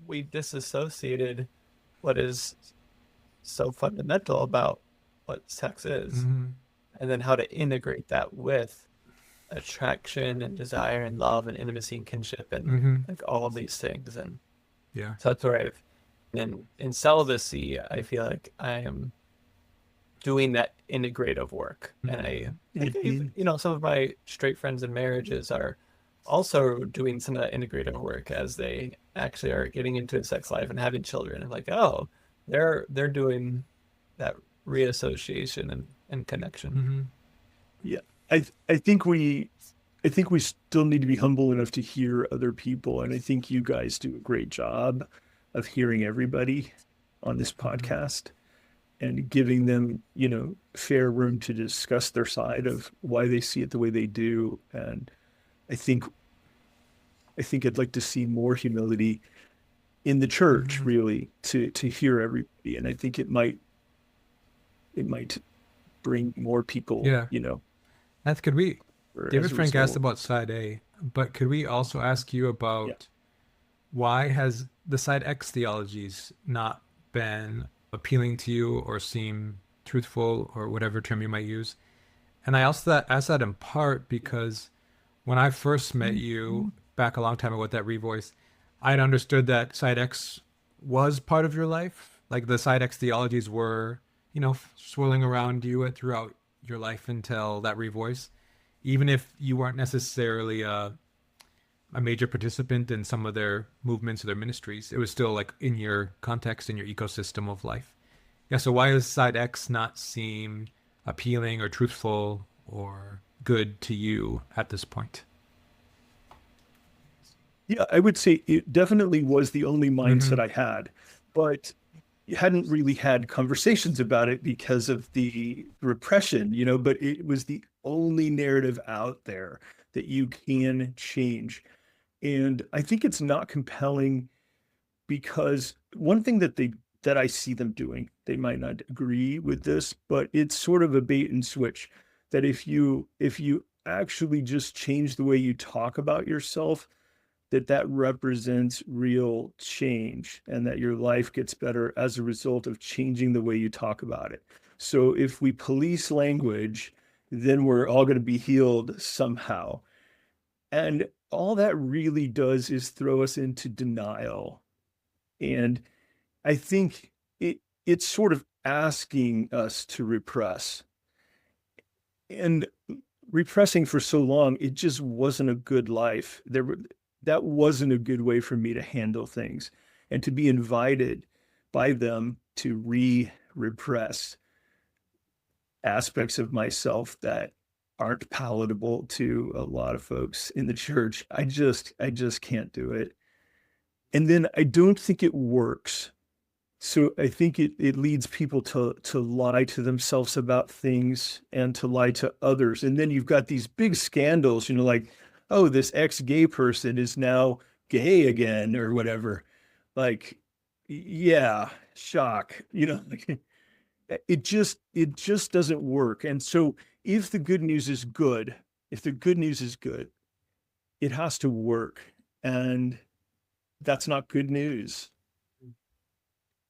A: we disassociated what is so fundamental about what sex is, and then how to integrate that with attraction and desire and love and intimacy and kinship and like all of these things. And
C: Yeah.
A: so that's where I've in celibacy, I feel like I am doing that integrative work. And I think
D: Mhm.
A: some of my straight friends in marriages are also doing some of that integrative work as they actually are getting into a sex life and having children. And like, oh, they're doing that reassociation and connection.
D: Yeah. I think we still need to be humble enough to hear other people, and I think you guys do a great job of hearing everybody on this podcast and giving them, fair room to discuss their side of why they see it the way they do. And I think I think I'd like to see more humility in the church, really, to hear everybody. And I think it might bring more people,
C: Yeah. That's could we
D: or as
C: David
D: a
C: Frank asked
D: result.
C: about side A, but could we also ask you
D: Yeah.
C: about why has the side X theologies not been appealing to you or seem truthful or whatever term you might use? And I also asked that in part because when I first met you back a long time ago with that revoice, I'd understood that side X was part of your life. Like the side X theologies were, swirling around you throughout your life until that revoice. Even if you weren't necessarily a major participant in some of their movements or their ministries, it was still like in your context, in your ecosystem of life. Yeah, so why does side X not seem appealing or truthful or good to you at this point?
D: Yeah, I would say it definitely was the only mindset
C: Mm-hmm.
D: I had, but hadn't really had conversations about it because of the repression, but it was the only narrative out there that you can change. And I think it's not compelling because one thing that I see them doing, they might not agree with this, but it's sort of a bait and switch that if you actually just change the way you talk about yourself, that represents real change and that your life gets better as a result of changing the way you talk about it. So if we police language, then we're all going to be healed somehow. And all that really does is throw us into denial. And I think it's sort of asking us to repress. And repressing for so long, it just wasn't a good life. That wasn't a good way for me to handle things. And to be invited by them to repress aspects of myself that aren't palatable to a lot of folks in the church, I just can't do it. And then I don't think it works. So I think it leads people to lie to themselves about things and to lie to others. And then you've got these big scandals, like, oh, this ex-gay person is now gay again or whatever. Like, yeah, shock. Like, it just doesn't work. And so if the good news is good, if the good news is good, it has to work. And that's not good news.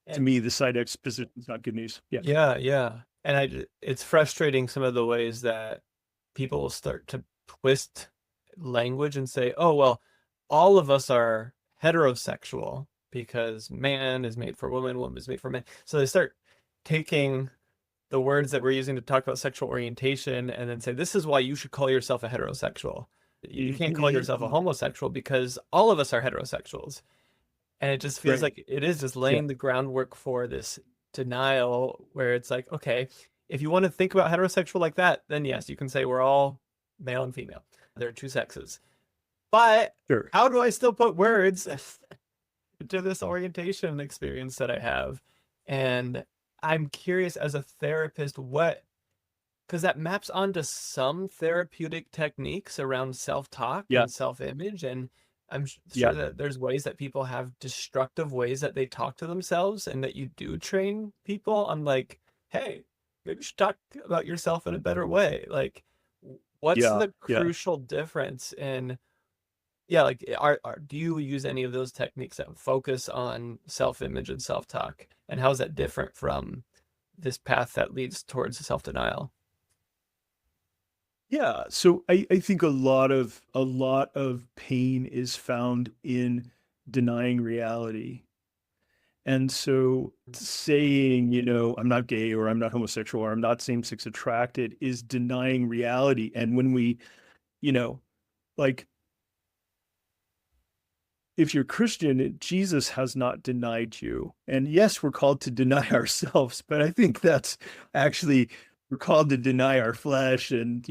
D: To
A: And
D: me, the side X position is not good news. Yeah.
A: yeah, yeah. And it's frustrating some of the ways that people will start to twist language and say, oh, well, all of us are heterosexual because man is made for woman, woman is made for man. So they start taking the words that we're using to talk about sexual orientation and then say, this is why you should call yourself a heterosexual. You can't call yourself a homosexual because all of us are heterosexuals. And it just feels
D: Right.
A: like it is just
D: Yeah.
A: laying the groundwork for this denial where it's like, okay, if you want to think about heterosexual like that, then yes, you can say we're all male and female. There are two sexes. But
D: Sure.
A: how do I still put words to this orientation experience that I have? And I'm curious as a therapist, because that maps onto some therapeutic techniques around self-talk
D: Yeah.
A: and self-image. And I'm sure
D: Yeah.
A: that there's ways that people have destructive ways that they talk to themselves and that you do train people on like, hey, maybe you should talk about yourself in a better way. Like, what's
D: Yeah.
A: the
D: Yeah.
A: crucial difference in, yeah, like, do you use any of those techniques that focus on self-image and self-talk? And how is that different from this path that leads towards self-denial?
D: Yeah. So I think a lot of pain is found in denying reality. And so saying, I'm not gay or I'm not homosexual or I'm not same-sex attracted is denying reality. And when we, you know, like if you're Christian, Jesus has not denied you. And yes, we're called to deny ourselves, but I think that's actually, we're called to deny our flesh and,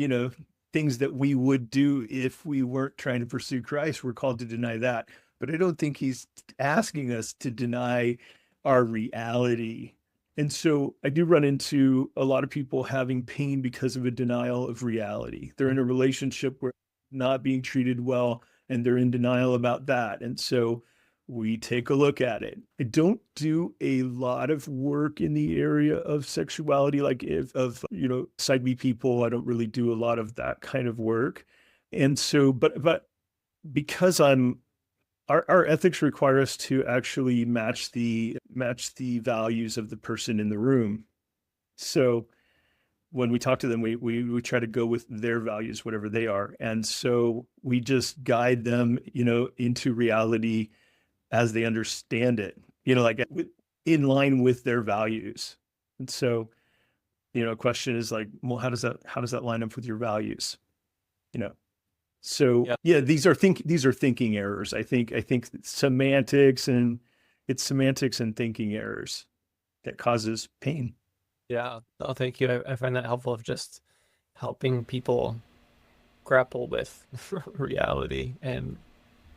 D: things that we would do if we weren't trying to pursue Christ. We're called to deny that. But I don't think he's asking us to deny our reality. And so I do run into a lot of people having pain because of a denial of reality. They're in a relationship where not being treated well and they're in denial about that. And so we take a look at it. I don't do a lot of work in the area of sexuality, like side B people. I don't really do a lot of that kind of work. And so, but because our ethics require us to actually match the values of the person in the room. So when we talk to them, we try to go with their values, whatever they are. And so we just guide them, into reality as they understand it, like in line with their values. And so, a question is like, well, how does that line up with your values? So
A: Yeah.
D: yeah, these are thinking errors. I think semantics and thinking errors that causes pain.
A: Yeah. Oh, thank you. I find that helpful of just helping people grapple with reality and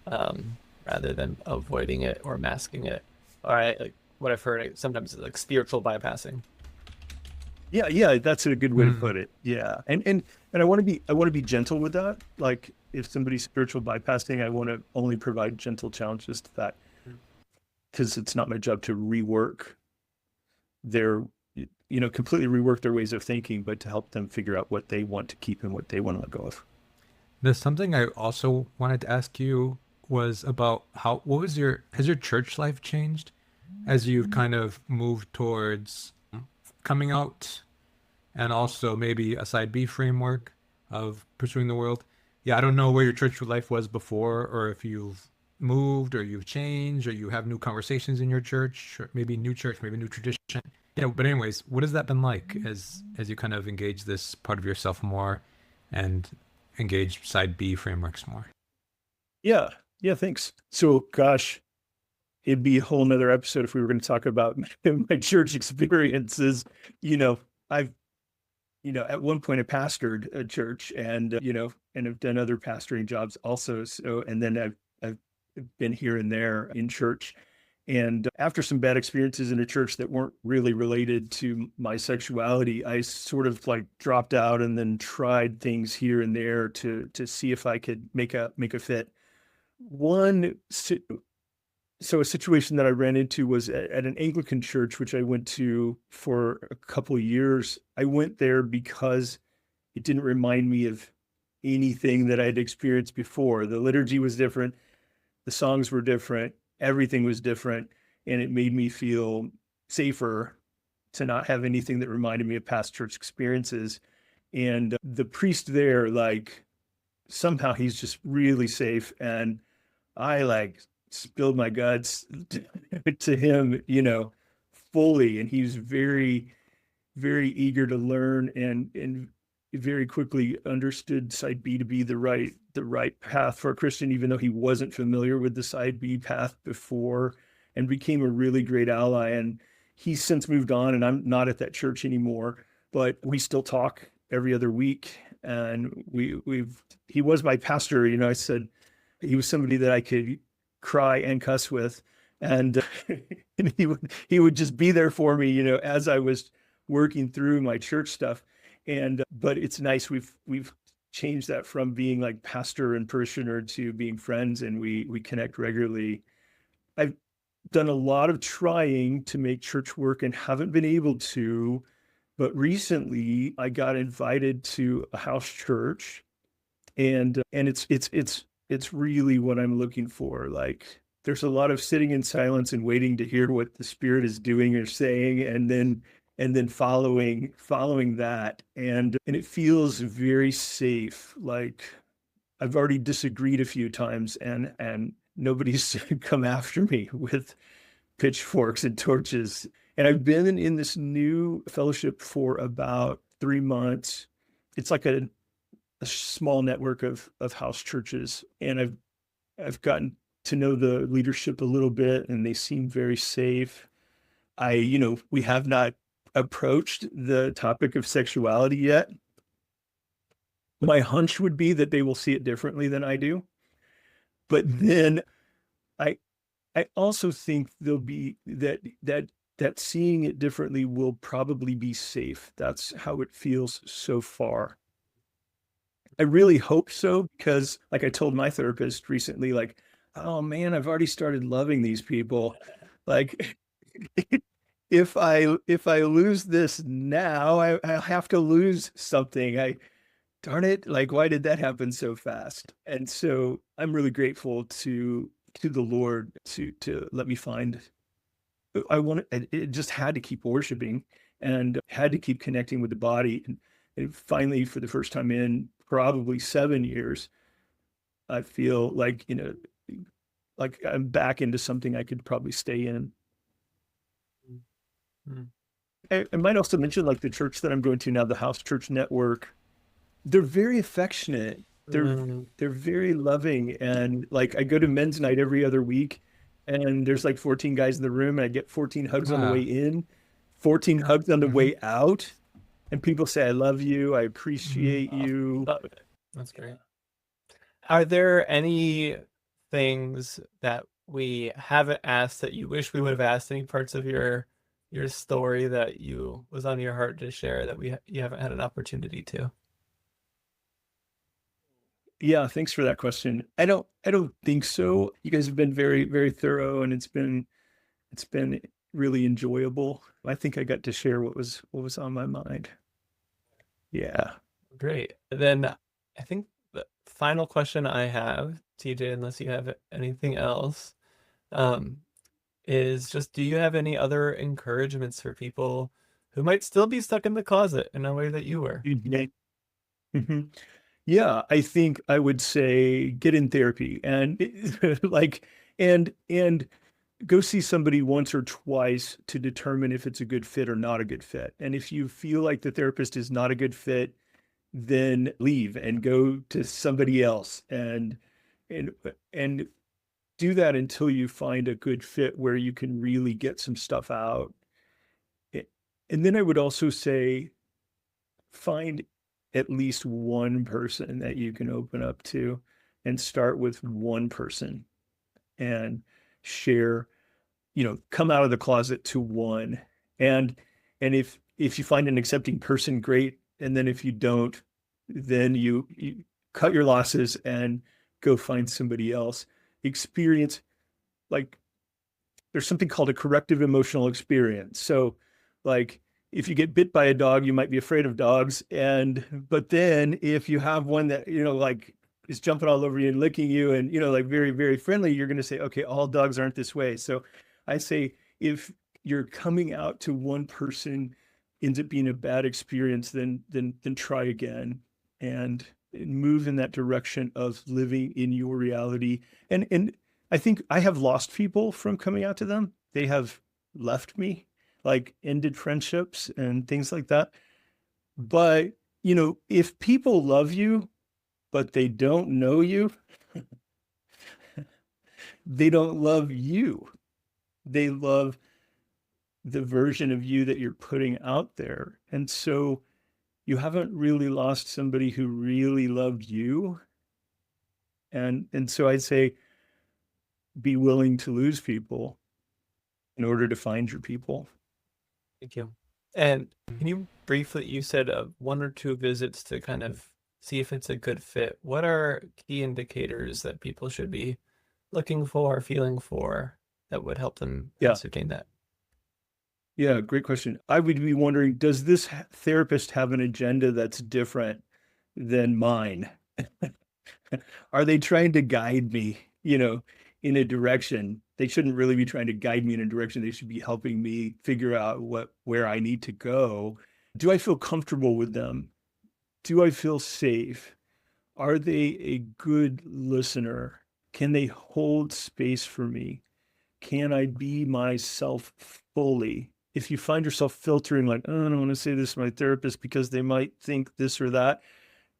A: rather than avoiding it or masking it. All right, like what I've heard sometimes is like spiritual bypassing.
D: Yeah, that's a good way to put it. Yeah. And I want to be gentle with that. Like if somebody's spiritual bypassing, I want to only provide gentle challenges to that, because it's not my job to rework their, completely rework their ways of thinking, but to help them figure out what they want to keep and what they want to let go of.
C: There's something I also wanted to ask you was about has your church life changed as you've kind of moved towards coming out, and also maybe a side B framework of pursuing the world? Yeah, I don't know where your church life was before, or if you've moved or you've changed or you have new conversations in your church, or maybe new church, maybe new tradition. But anyways, what has that been like as you kind of engage this part of yourself more and engage side B frameworks more?
D: Yeah. Yeah. Thanks. So, gosh, it'd be a whole nother episode if we were going to talk about my church experiences. I've, at one point I pastored a church, and, and I've done other pastoring jobs also. So, and then I've been here and there in church. And after some bad experiences in a church that weren't really related to my sexuality, I sort of like dropped out and then tried things here and there to see if I could make a fit. So a situation that I ran into was at an Anglican church, which I went to for a couple of years. I went there because it didn't remind me of anything that I'd experienced before. The liturgy was different. The songs were different. Everything was different. And it made me feel safer to not have anything that reminded me of past church experiences. And the priest there, like, somehow he's just really safe. And I like spilled my guts to him, fully. And he was very, very eager to learn, and very quickly understood side B to be the right path for a Christian, even though he wasn't familiar with the side B path before, and became a really great ally. And he's since moved on, and I'm not at that church anymore, but we still talk every other week. And he was my pastor. I said he was somebody that I could cry and cuss with, and, and he would just be there for me, as I was working through my church stuff. And but it's nice, we've changed that from being like pastor and parishioner to being friends, and we connect regularly. I've done a lot of trying to make church work and haven't been able to, but recently I got invited to a house church, and it's really what I'm looking for. Like, there's a lot of sitting in silence and waiting to hear what the Spirit is doing or saying, and then following that. And it feels very safe. Like, I've already disagreed a few times, and nobody's come after me with pitchforks and torches. And I've been in this new fellowship for about 3 months. It's like a small network of house churches, and I've gotten to know the leadership a little bit, and they seem very safe. We have not approached the topic of sexuality yet. My hunch would be that they will see it differently than I do. But then I also think there'll be that seeing it differently will probably be safe. That's how it feels so far. I really hope so, because like I told my therapist recently, like, oh man, I've already started loving these people. Like, if I lose this now, I have to lose something. Darn it, like, why did that happen so fast? And so I'm really grateful to the Lord to let me find. It just had to keep worshiping, and had to keep connecting with the body. And finally, for the first time in probably 7 years, I feel like, like I'm back into something I could probably stay in.
A: Mm.
D: I might also mention like the church that I'm going to now, the House Church Network. They're very affectionate. They're
A: Mm.
D: they're very loving, and like I go to men's night every other week, and there's like 14 guys in the room, and I get 14 hugs on the way
C: Ah,
D: in, 14 hugs on the
C: hmm
D: way out, and people say I love you, I appreciate
A: Oh,
D: you.
A: love it.
C: that's great.
A: Are there any things that we haven't asked that you wish we would have asked? Any parts of your story that you was on your heart to share that you haven't had an opportunity to?
D: Yeah, thanks for that question. I don't think so. You guys have been very, very thorough, and it's been really enjoyable. I think I got to share what was on my mind. Yeah.
A: Great. Then I think the final question I have, TJ, unless you have anything else, um, is just do you have any other encouragements for people who might still be stuck in the closet in a way that you were?
D: Mhm. Yeah, I think I would say get in therapy and like and go see somebody once or twice to determine if it's a good fit or not a good fit. And if you feel like the therapist is not a good fit, then leave and go to somebody else and and do that until you find a good fit where you can really get some stuff out. A- And then I would also say find at least one person that you can open up to and start with one person and share, come out of the closet to one. And and if you find an accepting person, great. And then if you don't, then you cut your losses and go find somebody else. Experience, like, there's something called a corrective emotional experience. So, like, if you get bit by a dog, you might be afraid of dogs. But then if you have one that, like is jumping all over you and licking you and, like very, very friendly, you're going to say, okay, all dogs aren't this way. So I say, if you're coming out to one person ends up being a bad experience, then try again and move in that direction of living in your reality. And I think I have lost people from coming out to them. They have left me, like ended friendships and things like that. But, if people love you, but they don't know you, they don't love you. They love the version of you that you're putting out there. And so you haven't really lost somebody who really loved you. And so I'd say be willing to lose people in order to find your people.
A: Thank you. And can you briefly, you said one or two visits to kind of see if it's a good fit. What are key indicators that people should be looking for, feeling for, that would help them
D: Yeah.
A: ascertain that?
D: Yeah, great question. I would be wondering, does this therapist have an agenda that's different than mine? Are they trying to guide me, in a direction? They shouldn't really be trying to guide me in a direction. They should be helping me figure out where I need to go. Do I feel comfortable with them? Do I feel safe? Are they a good listener? Can they hold space for me? Can I be myself fully? If you find yourself filtering, like, oh, I don't want to say this to my therapist because they might think this or that,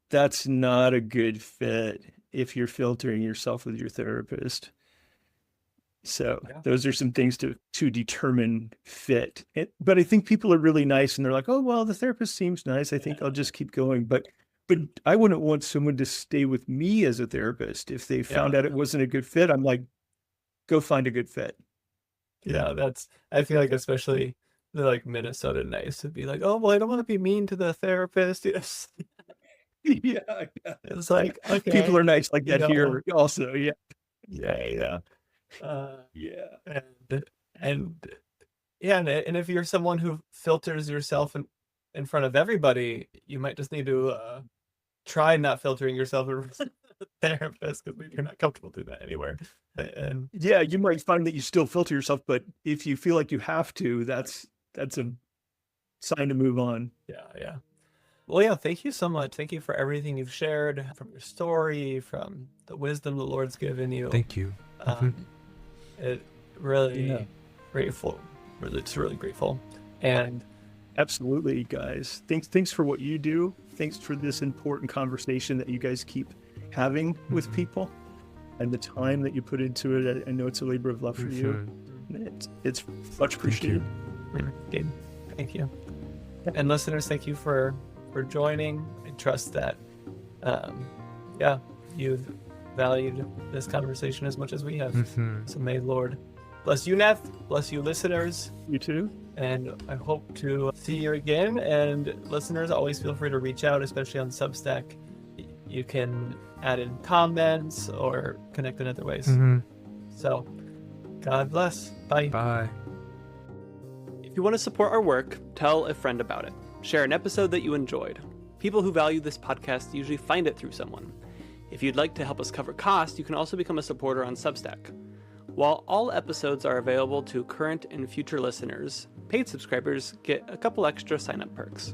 D: that's not a good fit if you're filtering yourself with your therapist. So
A: Yeah.
D: those are some things to determine fit. But I think people are really nice and they're like, oh, well, the therapist seems nice. I think I'll just keep going. But I wouldn't want someone to stay with me as a therapist. If they found out it wasn't a good fit, I'm like, go find a good fit.
A: Yeah, I feel like especially the like Minnesota nice would be like, oh, well, I don't want to be mean to the therapist. Yes.
D: Yeah, yeah.
A: It's like,
D: People
A: okay,
D: are nice like
A: you
D: that
A: know,
D: here also. Yeah.
A: yeah.
D: Yeah.
A: And yeah, and if you're someone who filters yourself in front of everybody, you might just need to try not filtering yourself in front of the therapist because you're not comfortable doing that anywhere. And
D: Yeah, you might find that you still filter yourself, but if you feel like you have to, that's a sign to move on.
A: Yeah. Well, yeah, thank you so much. Thank you for everything you've shared, from your story, from the wisdom the Lord's given you.
C: Thank you.
A: It really
D: Yeah.
A: grateful. It's really grateful. And
D: Absolutely, guys. Thanks for what you do. Thanks for this important conversation that you guys keep having with people, and the time that you put into it. I know it's a labor of love for you. It's much appreciated.
A: Gabe, thank you. And listeners, thank you for joining. I trust that, you've valued this conversation as much as we have. So may the Lord bless you, Neth. Bless you, listeners.
D: You too.
A: And I hope to see you again. And listeners, always feel free to reach out, especially on Substack. You can add in comments or connect in other ways. So, God bless. Bye.
C: Bye.
A: If you want to support our work, tell a friend about it. Share an episode that you enjoyed. People who value this podcast usually find it through someone. If you'd like to help us cover costs, you can also become a supporter on Substack. While all episodes are available to current and future listeners, paid subscribers get a couple extra sign-up perks.